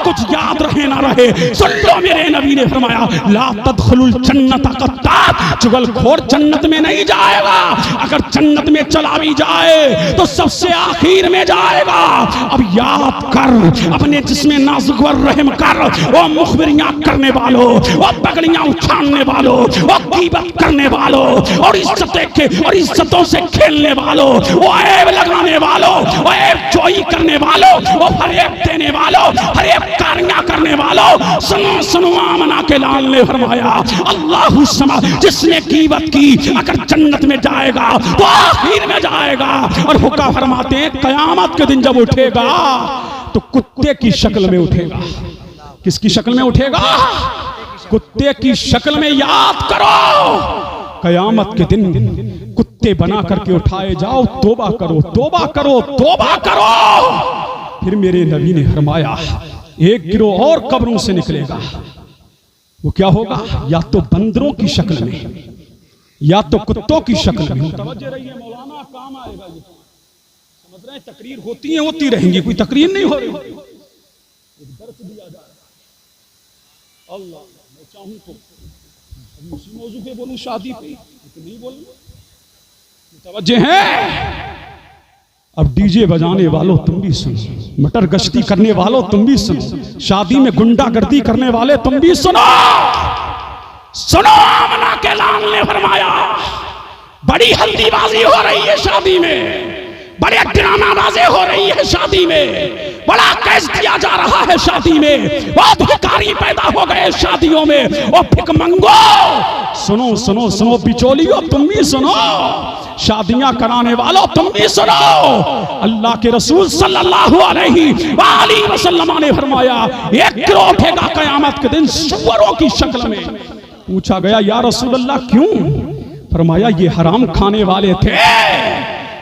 कुछ याद रहे ना रहे, सुन लो मेरे नबी ने फरमाया ला तदखुलुल जन्नत कत्तात, चुगलखोर जन्नत में नहीं जाएगा। अगर जन्नत में चला भी जाए तो सबसे आखिर में जाएगा। अब याद कर, अपने जिस्म नाजुक व रहम कर, वो मुखबिरियां करने वालों, वो पगड़ियां उछालने वालों, वो गीबत करने वालों, और इज्जतों से खेलने वालों, वो ऐब लगाने वालों, वो ऐब चोई करने वालों, वो फरेब देने वालों, फरेब कारियां करने वालों, सुनो सुनो आमना के लाल ने फरमाया अल्लाह समा, जिसने गीबत की अगर जन्नत में जाएगा तो आखिर में जाएगा। और हुक्का फरमाते हैं कयामत के दिन जब उठेगा तो कुत्ते की शक्ल में उठेगा। किसकी शक्ल में उठेगा? कुत्ते की शक्ल में। याद करो कयामत के दिन कुत्ते बना करके उठाए जाओ, तौबा करो तौबा करो तौबा करो। फिर मेरे नबी ने फरमाया एक गिरोह और कब्रों से निकलेगा। वो क्या होगा? या तो बंदरों की शक्ल में या तो कुत्तों की शक्ल में। तवज्जो रहिए मौलाना, काम आएगा ये। समझ रहे हैं, तकरीर होती है, होती रहेंगी, कोई तकरीर नहीं हो रही। एक दर्द दिया जा रहा। अल्लाह, मैं चाहूं तो अभी उसी मौजू पे बोलूं, शादी पे, तो नहीं बोलूं। तवज्जो है। अब डीजे बजाने वालों तुम भी सुनो, मटर गश्ती करने वालों तुम भी सुनो, शादी में गुंडागर्दी करने वाले तुम भी सुनो। सुनो, आमना के लाल ने फरमाया बड़ी हल्दीबाजी हो रही है शादी में, बड़े ड्रामाबाजी हो रही है शादी में, बड़ा कैस दिया जा रहा है शादी में, बहुत भिखारी पैदा हो गए शादियों में, वो भिखमंगो। सुनो सुनो सुनो, बिचौलियों तुम भी सुनो, शादियां कराने वालों तुम भी सुनो। अल्लाह के रसूल सल्लल्लाहु अलैहि वसल्लम ने फरमाया एक गिरोह उठेगा कयामत के दिन सूअरों की शक्ल में। पूछा गया या रसूल अल्लाह क्यों? फरमाया ये हराम खाने वाले थे,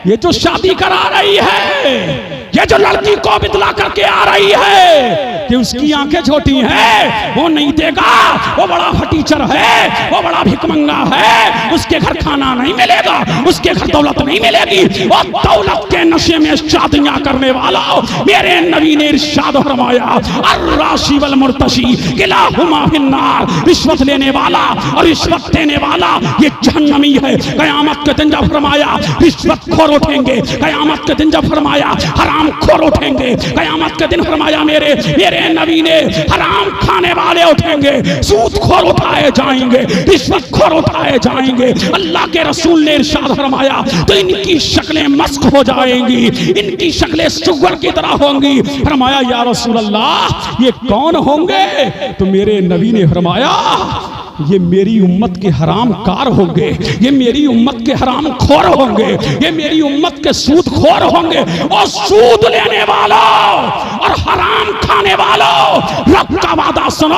ये जो शादी करा रही है, ये जो लड़की को बितला करके आ रही है कि उसकी आंखें छोटी हैं, वो नहीं देगा, वो बड़ा फटीचर है, वो बड़ा भिखमंगा है, उसके घर खाना नहीं मिलेगा, उसके घर दौलत नहीं मिलेगी, वो दौलत के नशे में शादियां करने वाला। मेरे नबी ने इरशाद फरमाया अर्राशी वल मुर्तशी किलाहुमा फिन्नार, रिश्वत लेने वाला और रिश्वत देने वाला ये जहन्नमी है। कयामत के दिन जब फरमाया रिश्वत खोर उठेंगे, कयामत के दिन जब फरमाया हराम खोर उठेंगे, कयामत के दिन फरमाया मेरे नबी ने हराम खाने वाले उठेंगे, सूद खोर उठाए जाएंगे, रिश्वत खोर उठाए जाएंगे। अल्लाह के रसूल ने इरशाद फरमाया तो इनकी शक्लें मस्क हो जाएंगी, इनकी शक्लें सुअर की तरह होंगी। फरमाया या रसूल अल्लाह ये कौन होंगे? तो मेरे नबी ने फरमाया ये मेरी उम्मत के हराम कार होंगे, ये मेरी उम्मत के हराम खोर होंगे, ये मेरी उम्मत के सूद खोर होंगे। और सूद लेने वालों और हराम खाने वालों, रब का वादा सुनो,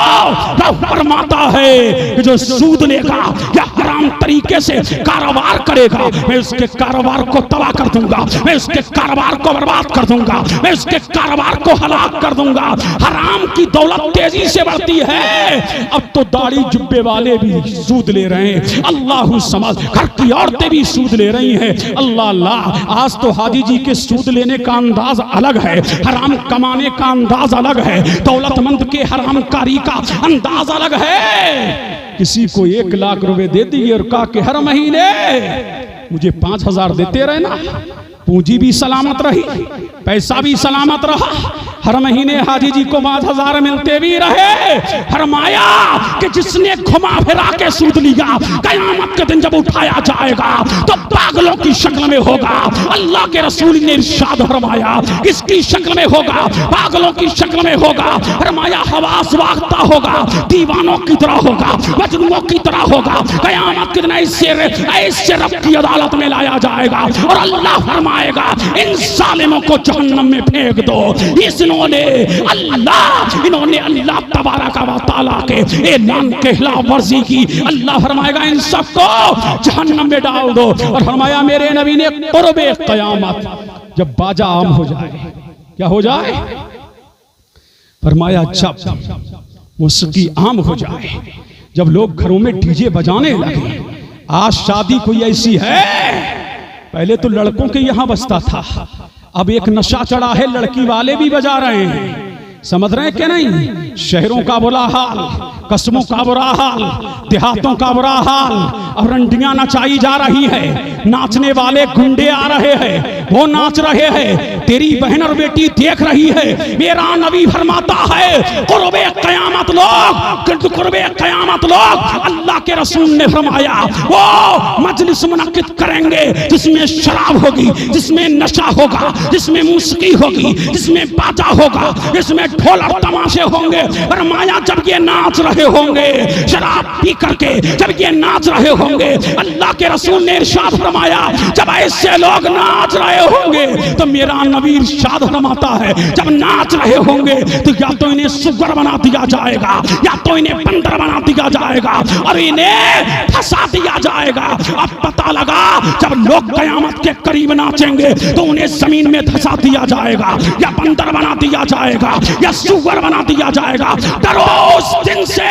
रब फरमाता है कि जो सूद लेगा या हराम तरीके से कारोबार करेगा मैं उसके कारोबार को तबाह कर दूंगा, मैं उसके कारोबार को बर्बाद कर दूंगा, मैं उसके कारोबार को हलाक कर दूंगा। हराम की दौलत तेजी से बढ़ती है। अब तो दाढ़ी जुब्बे वाले भी सूद ले रहे हैं, अल्लाह समझ, घर की औरतें भी सूद ले रही हैं। अल्लाह अल्लाह, आज तो हाजी जी के सूद लेने का अंदाज अलग है, हराम कमाने का अंदाज अलग है, दौलतमंद के हरामकारी का अंदाज अलग है। किसी को 1 लाख रुपए दे दिए और कहा कि हर महीने मुझे 5,000 देते रहे ना, पूंजी भी सलामत रही, पैसा भी सलामत रहा, हर महीने हाजी जी को 5,000 मिलते भी रहे। फरमाया कि जिसने घुमा फिरा के सूद लिया कयामत के दिन जब उठाया जाएगा तो पागलों की शक्ल में होगा। अल्लाह के रसूल ने इरशाद फरमाया किसकी शक्ल में होगा? पागलों की शक्ल में होगा। फरमाया हवास वागता होगा, दीवानों की तरह होगा, मजनूओं की तरह होगा। कयामत के दिन ऐसे रब की अदालत में लाया जाएगा और अल्लाह फरमाएगा इन जालिमों को जहन्नम में फेंक दो। इन्होंने अल्लाह तबारक व तआला के ऐलान के खिलाफ वर्जी की। अल्लाह फरमाएगा इन सबको जहन्नम में डाल दो। और फरमाया मेरे नबी ने कुर्बे क़यामत, जब बाजा आम हो जाए, क्या हो जाए? फरमाया जब मौसीकी आम हो जाए, जब लोग घरों में डीजे बजाने लगे, आज शादी कोई ऐसी है, पहले तो लड़कों के यहां बजता था, अब एक नशा चढ़ा है, लड़की वाले भी बजा रहे हैं। समझ रहे हैं कि नहीं? शहरों का बुरा हाल, कस्बों का बुरा हाल, देहातों का बुरा हाल, और रंडियां नचाई जा रही है, नाचने वाले गुंडे आ रहे हैं, वो नाच रहे हैं, तेरी बहन और बेटी देख रही है। मेरा नबी फरमाता है कुर्बे क़यामत लोग, कुर्बे क़यामत लोग, अल्लाह के रसूल ने फरमाया वो मजलिस मुनक्किद करेंगे जिसमें शराब होगी, जिसमें नशा होगा, जिसमें मौसीकी होगी, जिसमें बाजा होगा, जिसमें ढोल और तमाशे होंगे। और माया जब ये नाच रहे होंगे, शराब पी करके जब ये नाच रहे होंगे, अल्लाह के रसूल ने इरशाद फरमाया जब ऐसे लोग नाच रहे होंगे तो मेरा नबी इरशाद फरमाता है जब नाच रहे होंगे तो या तो इन्हें सुगर बना दिया जाएगा, या तो इन्हें बंदर बना दिया जाएगा, और इन्हें फंसा दिया जाएगा। अब पता लगा जब लोग कयामत के करीब नाचेंगे तो उन्हें जमीन में धंसा दिया जाएगा, या बंदर बना दिया जाएगा, या सुअर बना दिया जाएगा। डरो उस दिन से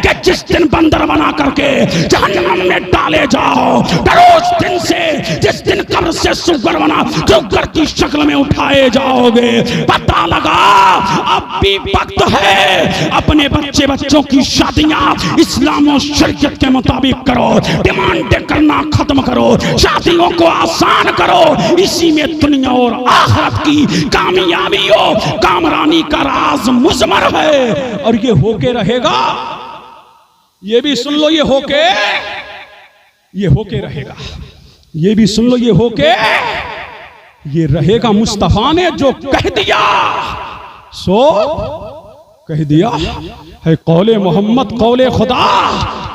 कि जिस दिन बंदर बना करके जहन्नम में डाले जाओ। डरो उस दिन से जिस दिन कब्र से सुअर बना सुअर की शक्ल में उठाए जाओगे। पता लगा अब भी वक्त है, अपने बच्चों की शादियां इस्लाम और शरीयत के मुताबिक करो, डिमांड करना खत्म करो, शादियों को आसान करो। इसी में दुनिया और आखिरत की कामयाबी हो, कामरानी का राज मुज़मर है, और ये होके रहेगा। ये भी सुन लो, ये होके रहेगा। ये भी सुन लो, ये रहेगा। मुस्तफा ने जो कह दिया सो कह दिया है। कौले मोहम्मद कौले खुदा,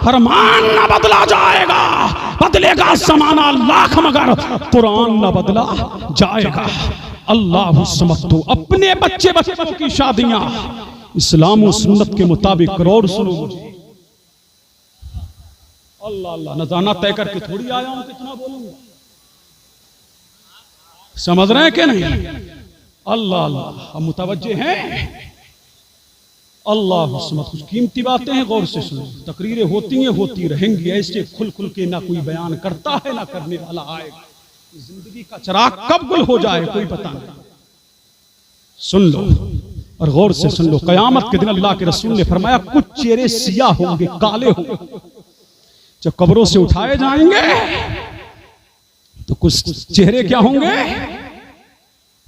फरमान न बदला जाएगा, बदलेगा समाना लाख मगर कुरान न बदला जाएगा। अल्लाह समझो अपने बच्चों की शादियां इस्लाम और सुन्नत के मुताबिक करो। और सुनो मुझे, अल्लाह अल्लाह नजाना तय करके थोड़ी आया हूं, कितना बोलूंगा, समझ रहे हैं कि नहीं? अल्लाह अल्लाह, हम मुतवज्जे हैं। अल्लाह समझ, कुछ कीमती बातें हैं, गौर से सुनो। तकरीरें होती हैं, होती रहेंगी, ऐसे खुल खुल के ना कोई बयान करता है ना करने वाला आएगा। जिंदगी का चिराग कब गुल हो जाए कोई पता नहीं। सुन लो और गौर से सुन लो। कयामत के दिन अल्लाह के रसूल ने फरमाया कुछ चेहरे सियाह होंगे, काले होंगे, जब कब्रों से उठाए जाएंगे तो कुछ चेहरे क्या होंगे?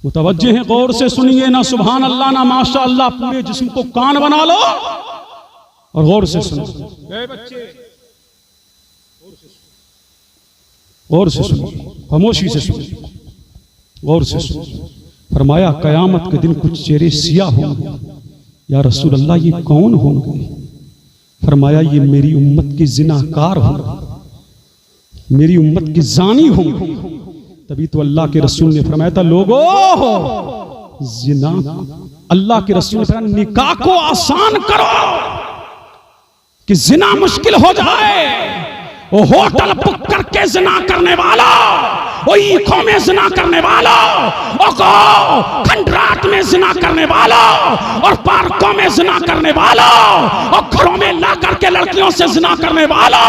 मुतवज्जे हैं, गौर से सुनिए। ना सुभान अल्लाह ना माशा अल्लाह, पूरे जिस्म को कान बना लो और गौर से सुनो। बच्चे गौर से सुनो, खामोशी से सुनो, गौर से सुनो। फरमाया कयामत के दिन कुछ चेहरे सियाह होंगे। या रसूल अल्लाह ये कौन होंगे? फरमाया ये मेरी उम्मत के जिनाकार होंगे, मेरी उम्मत की जानी होंगे। तभी तो अल्लाह के रसूल ने फरमाया था लोगों जिना, अल्लाह के रसूल ने फरमाया निकाह को आसान करो कि जिना मुश्किल हो जाए। वो होटल बुक करके जिना करने वाला, वो ईखों में जिना करने वाला, खंडरात में जिना करने वाला, और पार्कों में जिना करने वाला, और घरों में ला करके लड़कियों से जिना करने वाला।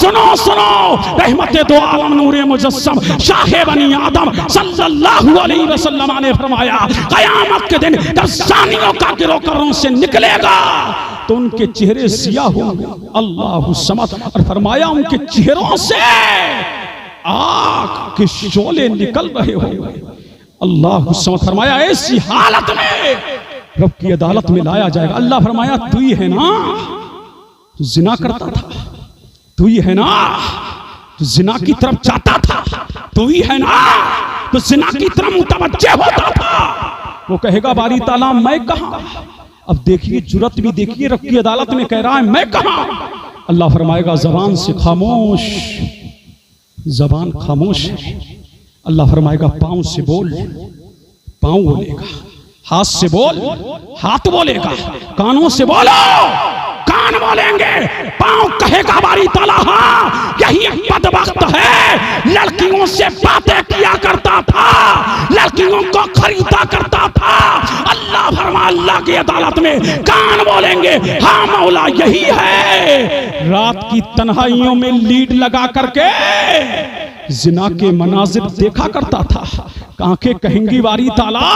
सुनो सुनो, रहमते दो आलम नूरे मुजस्सम शाहे बनी आदम सल्लल्लाहु अलैहि वसल्लम ने फरमाया कयामत के दिन जब ज़ानियों का गिरोह कब्रों से निकलेगा तो उनके चेहरे सियाह होंगे। अल्लाह समद, और फरमाया उनके चेहरों से आग के शोले निकल रहे होंगे। अल्लाह समद, फरमाया ऐसी हालत में रब की अदालत में लाया जाएगा। अल्लाह फरमाया तू ही है ना तू जिना करता था, तू ही है ना तू जिना की तरफ जाता था, तू ही है ना तो जिना की तरफ मुतवज्जे होता था। वो कहेगा बारी ताला मैं कहां? अब देखिए जुरत भी देखिए, रब की अदालत में कह रहा है मैं कहां? अल्लाह फरमाएगा जबान से खामोश, जबान खामोश है। अल्लाह फरमाएगा पांव से बोल, पांव बोलेगा, हाथ से बोल, हाथ बोलेगा, कानों से बोलो, कान बोलेंगे, पांव कहेगा बारी ताला हाँ यही बदबख्त है, लड़कियों से बातें किया करता था, लड़कियों को खरीदा करता था। अल्लाह फरमा, अल्लाह की अदालत में कान बोलेंगे हाँ मौला यही है। रात की तन्हाइयों में लीड लगा करके जिना के मनाजिर देखा करता था। आंखें कहेंगी वारी ताला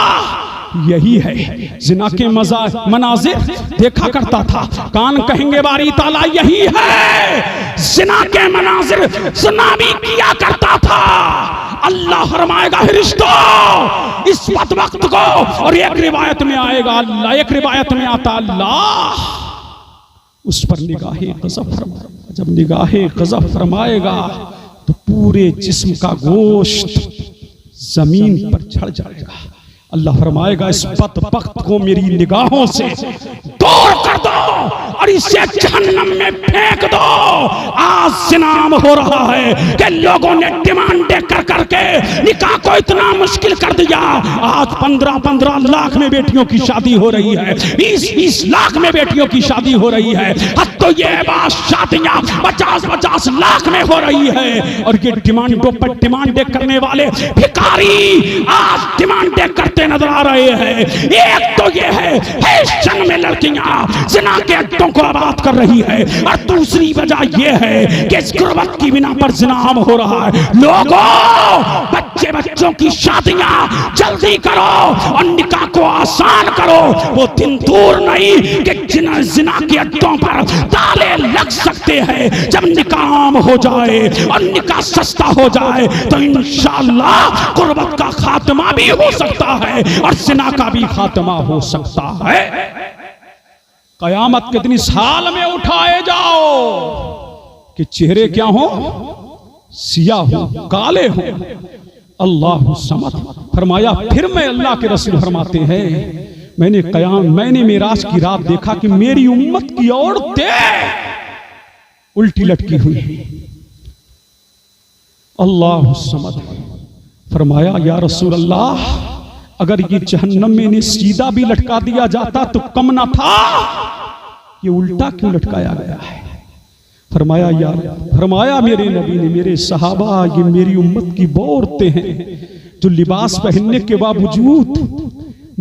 यही है। जिना के मनाजिर देखा करता था। कान कहेंगे बारी ताला यही है। जिना के मनाजिर जिना भी किया करता था। अल्लाह फरमाएगा रिश्तों इस वक्त को, और एक रिवायत में आएगा अल्लाह, एक रिवायत में आता अल्लाह उस पर निगाहे गज़ब फरमाएगा। जब निगाहे गज़ब फरमाएगा तो पूरे जिस्म का गोश्त जमीन पर झड़ जाएगा। अल्लाह फरमाएगा इस बदबख्त को मेरी निगाहों से दूर कर दो और इसे जहन्नम में फेंक दो। आज सिनाम हो रहा है कि लोगों ने डिमांड कर करके निकाह को इतना मुश्किल कर दिया। आज 15-15 लाख में बेटियों की शादी हो रही है, 20-20 लाख में बेटियों की शादी हो रही है। हद तो ये बात शादियां 50-50 लाख में हो रही है। और ये डिमांडों पर डिमांड करने वाले भिखारी आज डिमांड करते नजर आ रहे हैं। एक तो ये है फैशन में लड़कियां जिना के अड्डों को आबाद कर रही है, और दूसरी वजह ये है कि इस गुर्बत की बिना पर जिनाम हो रहा है। लोगों बच्चों की शादियां जल्दी करो और निकाह को आसान करो। वो दिन दूर नहीं कि जिना के अड्डों पर ताले लग सकते हैं। जब निकाह आम हो जाए और निकाह सस्ता हो जाए तो इंशाअल्लाह गुर्बत का खात्मा भी हो सकता है और जिना का भी खात्मा हो सकता है। कयामत के दिन इस हाल में उठाए जाओ कि चेहरे क्या हो, सियाह हो, काले हो। अल्लाह समद फरमाया। फिर मैं अल्लाह के रसूल फरमाते हैं मैंने मेराज की रात देखा कि मेरी उम्मत की औरतें उल्टी लटकी हुई। अल्लाह समद फरमाया या रसूल अल्लाह अगर ये जहन्नम में इन्हें सीधा भी लटका दिया जाता तो कम ना था, ये उल्टा क्यों लटकाया गया है? फरमाया मेरे नबी ने, मेरे सहाबा, ये मेरी उम्मत की वो औरतें हैं जो लिबास पहनने के बावजूद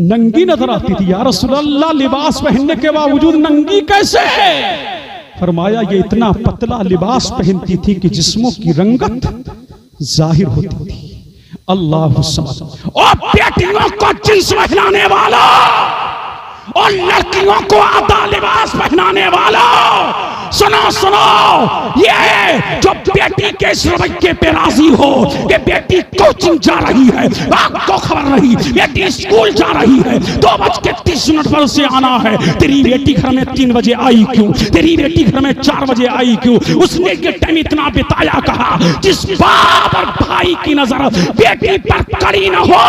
नंगी नजर आती थी। या रसूल अल्लाह लिबास पहनने के बावजूद नंगी कैसे है? फरमाया ये इतना पतला लिबास पहनती थी कि जिस्मों की रंगत जाहिर होती थी। अल्लाह समद। और बेटियों को जींस पहनाने वाला और लड़कियों को आधा लिबास पहनाने वाला, सुनो सुनो, ये जो बेटी के इस रवैये पे राजी हो कि बेटी कोचिंग जा रही है, आपको खबर नहीं, बेटी स्कूल जा रही है, 2:30 पर उसे आना है। तेरी बेटी घर में 3 बजे आई क्यों? तेरी बेटी घर में 4 बजे आई क्यों? उसने ये टाइम इतना बिताया कहा? जिस बाप और भाई की नजर बेटी पर कड़ी न हो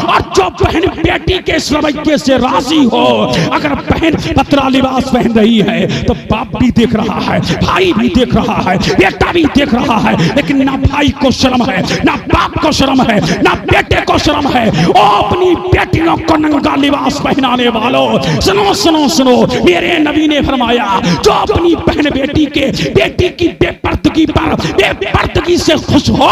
और जो बहन बेटी के इस रवैये से राजी हो, अगर बहन पतला लिबास पहन रही है तो बाप भी देख रहा है, भाई भी देख रहा है, बेटा भी देख रहा है, लेकिन ना भाई को शर्म है, ना बाप को शर्म है, ना बेटे को शर्म है। ओ अपनी बेटियों को नंगा लिबास पहनाने वालों, सुनो सुनो सुनो, मेरे नबी ने फरमाया जो अपनी बहन बेटी की बेपर्दगी से खुश हो,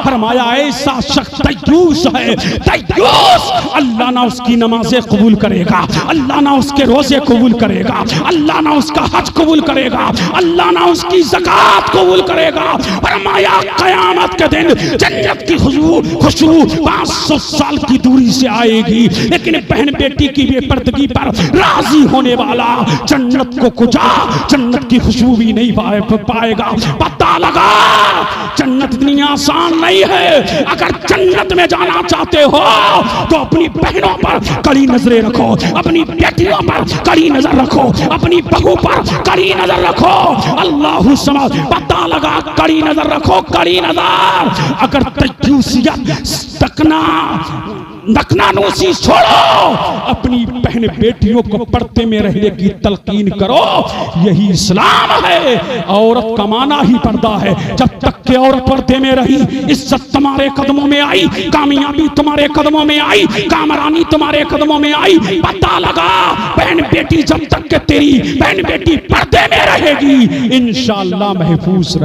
फरमाया ऐसा शख्स तय्यूस है, तय्यूस। अल्लाह ना उसकी नमाजें कबूल करेगा, अल्लाह ना उसके रोजे कबूल करेगा, अल्लाह ना उसका हज कबूल करेगा, अल्लाह ना उसकी ज़कात कबूल करेगा। फरमाया क़यामत के दिन जन्नत की खुशबू 500 साल की दूरी से आएगी, लेकिन बहन बेटी की बेपर्दगी पर राजी होने वाला जन्नत को कुचा जन्नत की खुशबू भी नहीं पाएगा। पता लगा जन्नत इतनी आसान नहीं है। अगर जन्नत में जाना चाहते हो तो अपनी बहनों पर कड़ी नजरें रखो, अपनी बेटियों पर कड़ी नजर रखो, अपनी बहू पर कड़ी नजर रखो। अल्लाह समझ, पता लगा कड़ी नजर रखो, कड़ी नजर। अगर तय्यूसियत नकनानूसी छोड़ो, अपनी बहन बेटियों को पर्दे में रहने की तलकीन करो, यही इस्लाम है। औरत कमाना ही पर्दा है। जब तक कि औरत पर्दे में रही, इज्जत तुम्हारे कदमों में आई, कामयाबी तुम्हारे कदमों में आई, कामरानी तुम्हारे कदमों में आई। पता लगा बहन बेटी जब तक कि तेरी बहन बेटी पर्दे में रहेगी, इंशाअल्लाह महफूज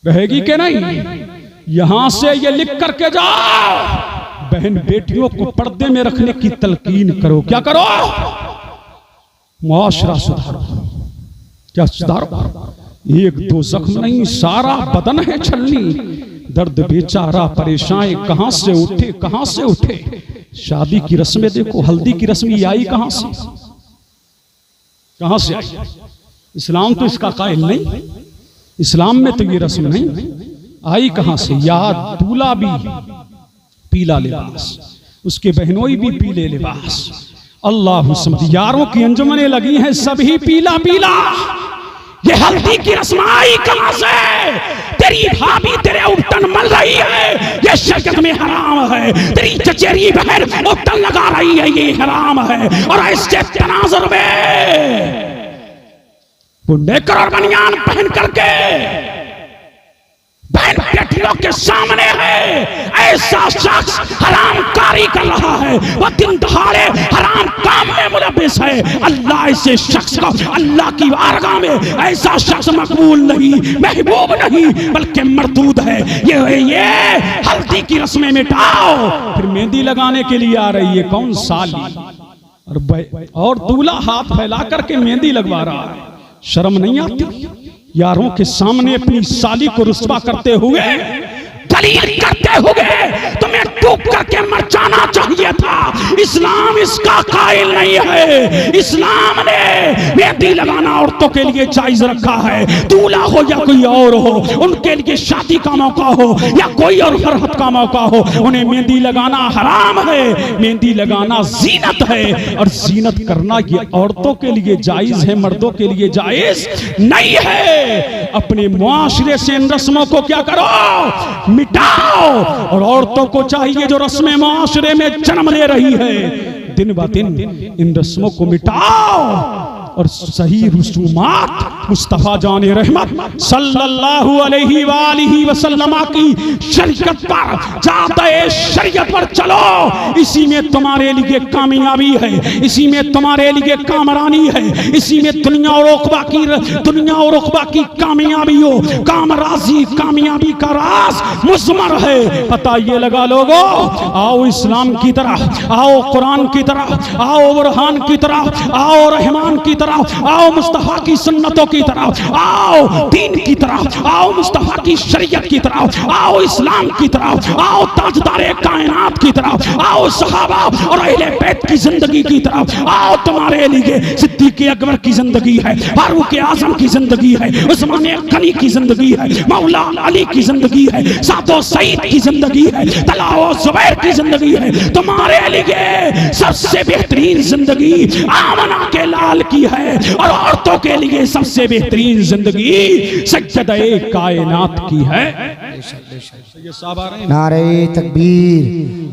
रहेगी कि नहीं? यहां से ये लिख करके जाओ, बहन बेटियों को पर्दे में रखने की तलकीन करो। क्या करो? मुआशरा सुधारो। क्या सुधारो? एक दो जख्म नहीं, सारा बदन है छलनी। दर्द बेचारा परेशान कहां से उठे, कहां से उठे। शादी की रस्में देखो, हल्दी की रस्म आई कहां से, कहां से आई? इस्लाम तो इसका कायल नहीं, इस्लाम में तो ये रस्म नहीं आई। कहां से? याद दूल्हा भी पीला लिबास, उसके बहनोई भी पीले लिबास। अल्लाह समझ, यारों की अंजुमने लगी हैं सभी पीला पीला। ये हल्दी की रस्म आई कहां से? तेरी भाभी तेरे उबटन मल रही है, ये शरीयत में हराम है। तेरी चचेरी बहन उबटन लगा रही है, ये हराम है। और ऐसे तनाजुर में वो नेकर और बनियान पहन करके बहन बेटियों के सामने है, ऐसा शख्स हराम कारी कर रहा है, वह दिन दहाड़े हराम काम में मुलव्विस है। अल्लाह ऐसे शख्स को अल्लाह की बारगाह में ऐसा शख्स मकबूल नहीं, महबूब नहीं, बल्कि मरदूद है। ये हल्दी की रस्में मिटाओ। फिर मेहंदी लगाने के लिए आ रही है कौन? साली। और दूल्हा हाथ फैला करके मेहंदी लगवा रहा है। शर्म नहीं आती? यारों के सामने अपनी साली को रुस्वा करते हुए, दलील करते हुए तुम्हें टूक करके मर जाना चाहिए था। इस्लाम इसका कायल नहीं है। इस्लाम ने मेहंदी लगाना औरतों के लिए जायज रखा है। दूल्हा हो या कोई और हो, उनके लिए शादी का मौका हो या कोई और फरहत का मौका हो, उन्हें मेहंदी लगाना हराम है। मेहंदी लगाना जीनत है, और जीनत करना ये औरतों के लिए जायज है, मर्दों के लिए जायज नहीं है। अपने मुआशरे से इन रस्मों को क्या करो? मिटाओ। और औरतों को चाहिए जो रस्में मुआशरे में जन्म ले रही है, दिन ब दिन इन रस्मों को मिटाओ और सही रसूमात मुस्तफा जाने रहमत सल्लल्लाहु अलैहि वसल्लम की शरीयत पर, जाते शरीयत पर चलो। इसी में तुम्हारे लिए कामयाबी है, इसी में तुम्हारे लिए कामरानी है, इसी में दुनिया और उक़बा की कामयाबी हो। कामराजी कामयाबी का राज मुज़मर है। पता ये लगा लोगो, आओ इस्लाम की तरफ, आओ कुरान की तरफ, आओ बुरहान की तरफ, आओ रहमान की तरफ, आओ मुस्तफा की सुन्नतों की तरफ, आओ दीन की तरफ, आओ मुस्तफा की शरीयत की तरफ, आओ इस्लाम की तरफ, आओ ताजदारे कायनात की तरफ, आओ सहाबा और अहले बैत की जिंदगी की तरफ। आओ तुम्हारे लिए सिद्दीक़ अकबर की जिंदगी है, फारूक आज़म की जिंदगी है, उस्मान गनी की जिंदगी है, मौला अली की जिंदगी है, सादो सईद की जिंदगी है, तलाओ जुबैर की जिंदगी है। तुम्हारे लिए सबसे बेहतरीन जिंदगी आमना के लाल की है, और औरतों के लिए सबसे बेहतरीन जिंदगी सज्जदे कायनात की है। नारे तकबीर,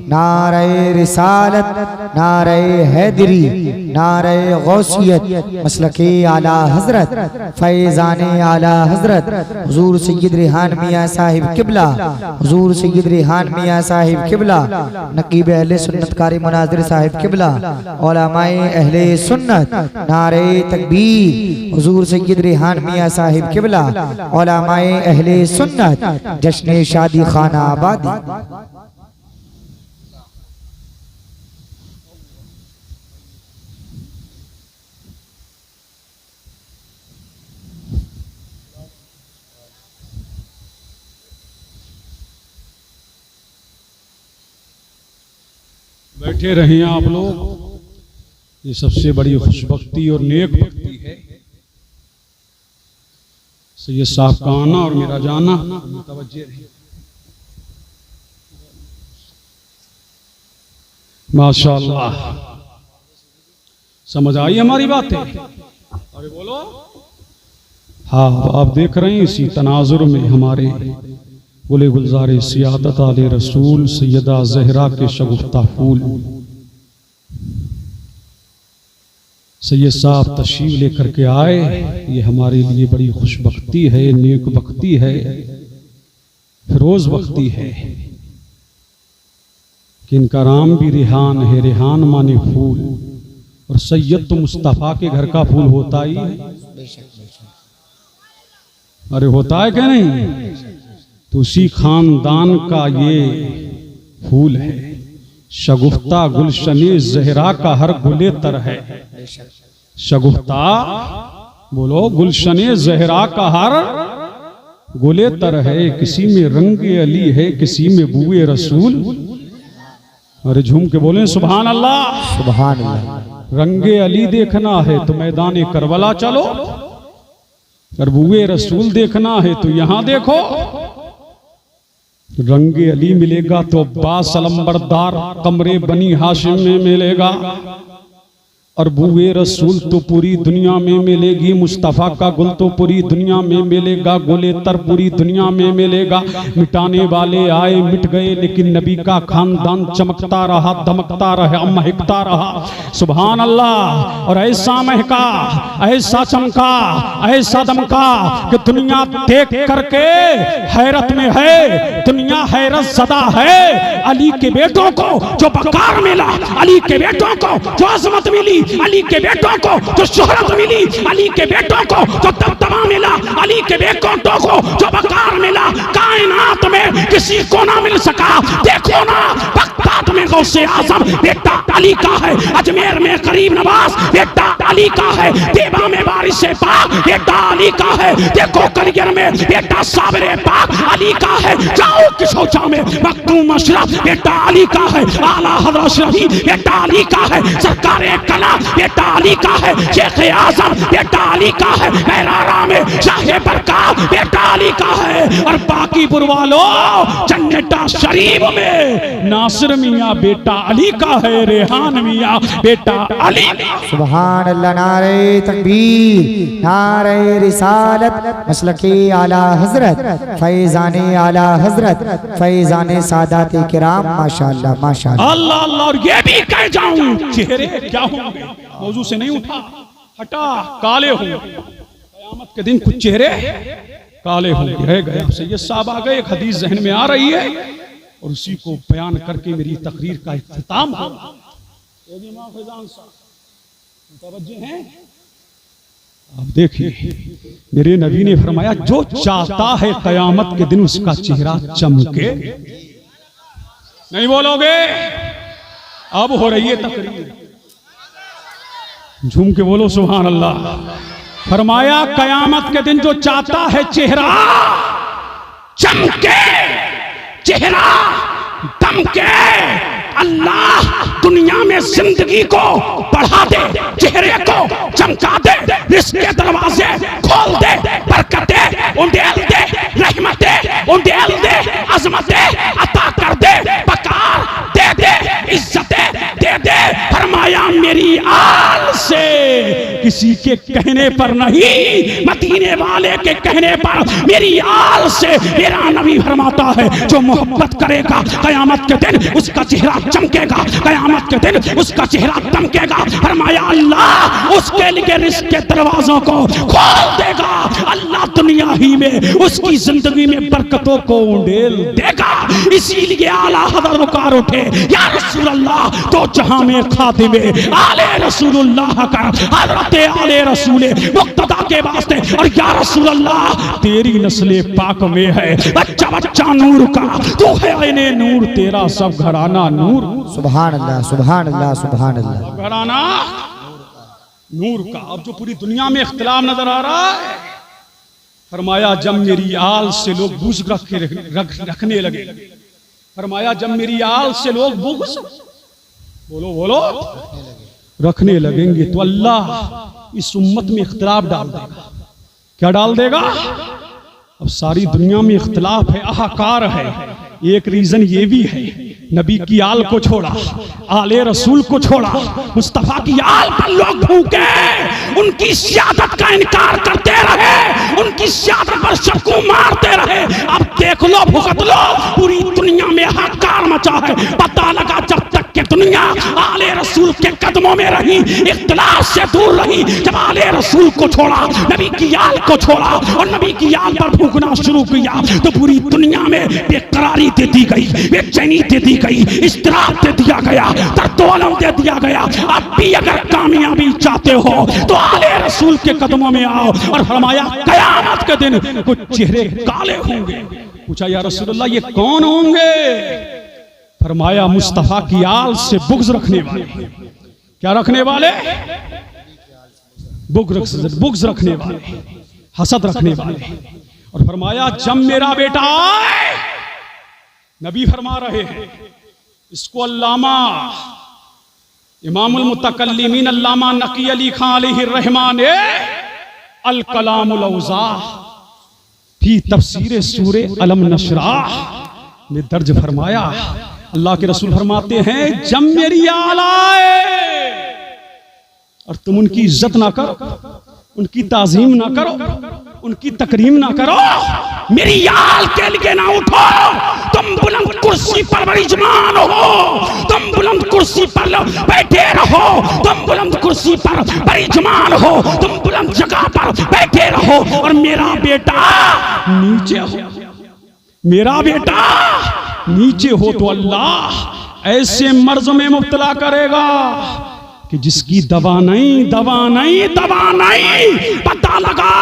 नारे रिसालत, नारे हैदरी, नारे गौसियत, मसलके आला हजरत, फैजाने आला हजरत हुजूर सैयद रेहान मियां साहिब किबला, हुजूर सैयद रेहान मियां साहिब किबला, नकीब अहले सुन्नत कारी मुनाज़िर साहिब किबला, उलमाए अहले सुन्नत। नारे तकबीर, हुजूर सैयद रेहान मियां साहिब किबला, उलमाए अहले सुन्नत, जश्न शादी खाना आबादी। बैठे रहिए आप लोग, ये सबसे बड़ी खुशबख्ती और नेक भक्ति है। सैयद साहब का आना और मेरा जाना, तवज्जो रहिए। माशाअल्लाह, समझ आई हमारी बातें? अरे बोलो। हाँ, आप देख रहे हैं इसी तनाजुर में हमारे गुले गुलजार सियादत आले रसूल सैयदा ज़हरा के शगुफ्ता फूल सैयद साहब तशरीफ लेकर के आए। ये हमारे लिए बड़ी खुशबख्ती है, नेक बख्ती है, फिरोज बख्ती है कि इनका नाम भी रेहान है। रेहान माने फूल, और सैयद तो मुस्तफ़ा के घर का फूल होता ही है। अरे होता है क्या नहीं? तो उसी खानदान का ये फूल है। शगुफ्ता गुलशने जहरा का हर गुले तर है। शगुफ्ता बोलो गुलशने जहरा का हर गुले तर है। किसी में रंगे अली है, किसी में बुए रसूल। अरे झूम के बोले सुभान अल्लाह, सुभान अल्लाह। रंगे अली देखना है तो मैदान करबला चलो, और बुए रसूल देखना है तो यहां देखो। रंगे अली मिलेगा तो अब्बास अलंबरदार कमरे बनी हाशिम में मिलेगा, और बुए रसूल तो पूरी दुनिया में मिलेगी। मुस्तफ़ा का गुल तो पूरी दुनिया में मिलेगा, गुले तर पूरी दुनिया में मिलेगा। मिटाने वाले आए मिट गए, लेकिन नबी का खानदान चमकता रहा, दमकता रहा, महकता रहा। सुभान अल्लाह। और ऐसा महका, ऐसा चमका, ऐसा दमका कि दुनिया देख करके हैरत में है। दुनिया हैरत ज़दा है अली के बेटों को जो बकार मिला, अली के बेटों को जो अजमत मिली, अली के बेटों को जो शोहरत मिली, अली के बेटों को जो दबदबा मिला, अली के बेटों को जो बकार मिला। कायनात में किसी को ना मिल सका। देखो ना बगदाद में गौसे आजम बेटा अली का है, अजमेर में करीब नवाज बेटा अली का है, देवा में बारिश से पाक बेटा अली का है, देखो कलियर में बेटा साबरे पाक अली का है, जाओ किशोचा में मखदूम अशरफ बेटा अली का है, आला हज़रत शफी बेटा अली का है, सरकार कला बेटा अली का है, शेख आजम बेटा अली का है, महरारा में शाह बरकात बेटा अली का है। और बाकीपुर वालों जन्नता शरीफ में नासिर मियाँ बेटा अली का है, रेहान मियाँ बेटा अली। सुभान अल्लाह। नारे तकबीर, नारे रिसालत, मसलके आला हजरत, फैजाने आला हजरत, फैजाने सादात किराम। माशाअल्लाह माशाअल्लाह। अल्लाह अल्लाह। और ये भी कह जाऊं चेहरे क्या होंगे, मौजू से नहीं उठा हटा, काले होंगे क़यामत के दिन। कुछ चेहरे काले होंगे। रह गए सैयद साहब आ गए, एक हदीस जहन में आ रही है और उसी को बयान करके मेरी तकरीर का इख्तिताम होगा। अब देखिए मेरे नबी ने फरमाया जो चाहता है क़यामत के दिन उसका चेहरा चमके। नहीं बोलोगे? अब हो रही है तकरीर, झूम के बोलो सुभान अल्लाह। फरमाया क़यामत के दिन जो चाहता है चेहरा चमके, चेहरा दमके, अल्लाह दुनिया में जिंदगी को बढ़ा दे, चेहरे को चमका दे, रिज़्क़ के दरवाजे खोल दे, बरकतें उंडेल दे, रहमतें उंडेल दे, अज़मतें अता कर दे, बकार दे दे, इज्जतें दे दे। फरमाया मेरी आल से, किसी के कहने पर नहीं, मदीने वाले के कहने पर, मेरी आल से मेरा नबी फरमाता है जो मोहब्बत करेगा क़यामत के दिन उसका चेहरा चमकेगा, क़यामत के दिन उसका चेहरा दमकेगा। फरमाया अल्लाह उसके लिए रिज़्क़ के दरवाजों को खोल देगा, अल्लाह दुनिया ही में उसकी जिंदगी में बरकतों को उंडेल देगा। इसीलिए आला हज़रत पुकार उठे, या रसूल अल्लाह तो जहां में खातिमे आले रसूलुल्लाह का, हज़रत आले रसूल मुक्तदा के वास्ते। और या रसूल अल्लाह तेरी नस्ले पाक में है बच्चा बच्चा नूर का, तू है ऐने नूर, तेरा सब घराना नूर। सुभान अल्लाह सुभान अल्लाह सुभान अल्लाह। घराना नूर का। अब जो पूरी दुनिया में इख्तिलाफ नजर आ रहा है, फरमाया जब मेरी आल से लोग बुग़्ज़ रखने लगे, फरमाया जब मेरी आल से लोग बुग़्ज़ बोलो बोलो रखने लगेंगे तो अल्लाह इस उम्मत में इख्तिलाफ डाल देगा। क्या डाल देगा? अब सारी दुनिया में इख्तिलाफ है, हाहाकार है। एक रीजन ये भी है, नबी की आल को छोड़ा, आले रसूल को छोड़ा, मुस्तफा की आल पर लोग भूखे, उनकी सियादत का इनकार करते रहे, उनकी सियादत पर शक्कू मारते रहे। अब देख लो, भुगत लो, पूरी दुनिया में हाहाकार मचा है। पता लगा जब तक कि दुनिया आले रसूल के कदमों में रही, इख्तिलाफ से दूर रही, जब आले रसूल को छोड़ा, नबी की आल को छोड़ा और नबी की आल पर भूखना शुरू किया, तो पूरी दुनिया में बेकरारी दे दी गई, बेचैनी दे दी गई, इस्तिराब दे दिया गया, दर्द-ओ-अलम दे दिया गया। अब भी अगर कामयाबी चाहते हो तो आले रसूल के कदमों में आओ। और फरमाया क़यामत के दिन कुछ चेहरे काले होंगे। पूछा या रसूलल्लाह ये कौन होंगे? फरमाया मुस्तफा की आल से बुग़्ज़ रखने वाले, क्या रखने वाले? बुग़्ज़ रखने वाले, हसद रखने वाले। और फरमाया जब मेरा बेटा आए, नबी फरमा रहे हैं, इसको अल्लामा इमामुल मुतकल्लिमीन अल्लामा नकी अली खान अलैहि रहमान ने अल कलामुल औज़ाह फी तफसीर सूरे अलम नशराह में दर्ज फरमाया। अल्लाह के रसूल फरमाते हैं जब मेरी आल आए और तुम उनकी इज्जत ना करो, उनकी ताजीम ना करो, उनकी तकरीम ना करो, मेरी आल के लिए ना उठो, तुम बुलंद कुर्सी पर बरिजमान हो, तुम बुलंद कुर्सी पर बैठे रहो, तुम बुलंद कुर्सी पर बरिजमान हो, तुम बुलंद जगह पर बैठे रहो, और मेरा बेटा नीचे हो, मेरा बेटा नीचे हो तो अल्लाह ऐसे मर्ज में मुब्तला करेगा कि जिसकी दवा नहीं, दवा नहीं, दवा नहीं। पता लगा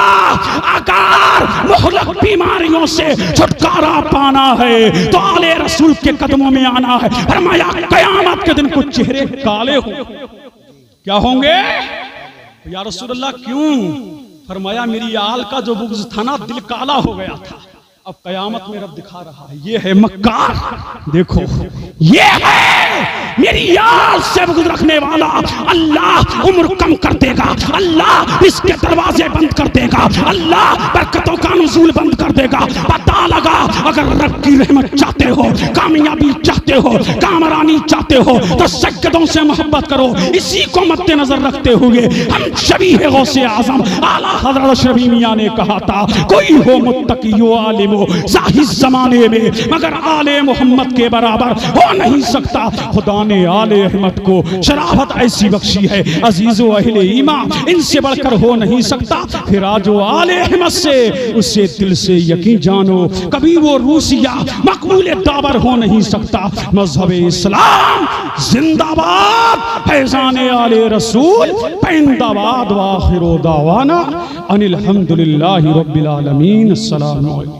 अगर मुहलक बीमारियों से छुटकारा पाना है तो आले रसूल के कदमों में आना है। फरमाया कयामत के दिन कुछ चेहरे काले हो, क्या होंगे या रसूलल्लाह? क्यों? फरमाया मेरी आल का जो बुग़्ज़ था ना, दिल काला हो गया था, अब कयामत में रब दिखा रहा है, ये है मक्कार, देखो ये है मेरी आल से बुग़्ज़ रखने वाला, अल्लाह उम्र कम कर देगा, अल्लाह इसके दरवाजे बंद कर देगा, अल्लाह बरकतों का नुज़ूल बंद कर देगा। पता लगा अगर रब की रहमत चाहते हो, कामयाबी चाहते हो, कामरानी चाहते हो तो सज्जदों से मोहब्बत करो। इसी को मद्देनजर रखते हुए हम शबीह गौसे आज़म आला हज़रत शबी मियां ने कहा था, कोई हो मुत्तकी हो आलिम हो ज़ाहिर ज़माने में मगर आले मोहम्मद के बराबर हो नहीं सकता। खुदा ने आले अहमद को शराफत ऐसी बख्शी है, अजीज़ो अहले ईमान इनसे बढ़कर हो नहीं सकता। फिर आजो आले अहमद से उसे दिल से यकीन जानो, कभी वो रूसिया मकबूल दावर हो नहीं सकता। मज़हब इस्लाम जिंदाबाद, फैज़ाने आले रसूल पैंदाबाद। व आखिरु दावाना अनिल हम्दुलिल्लाहि रब्बिल आलमीन। अस्सलामु अलैकुम।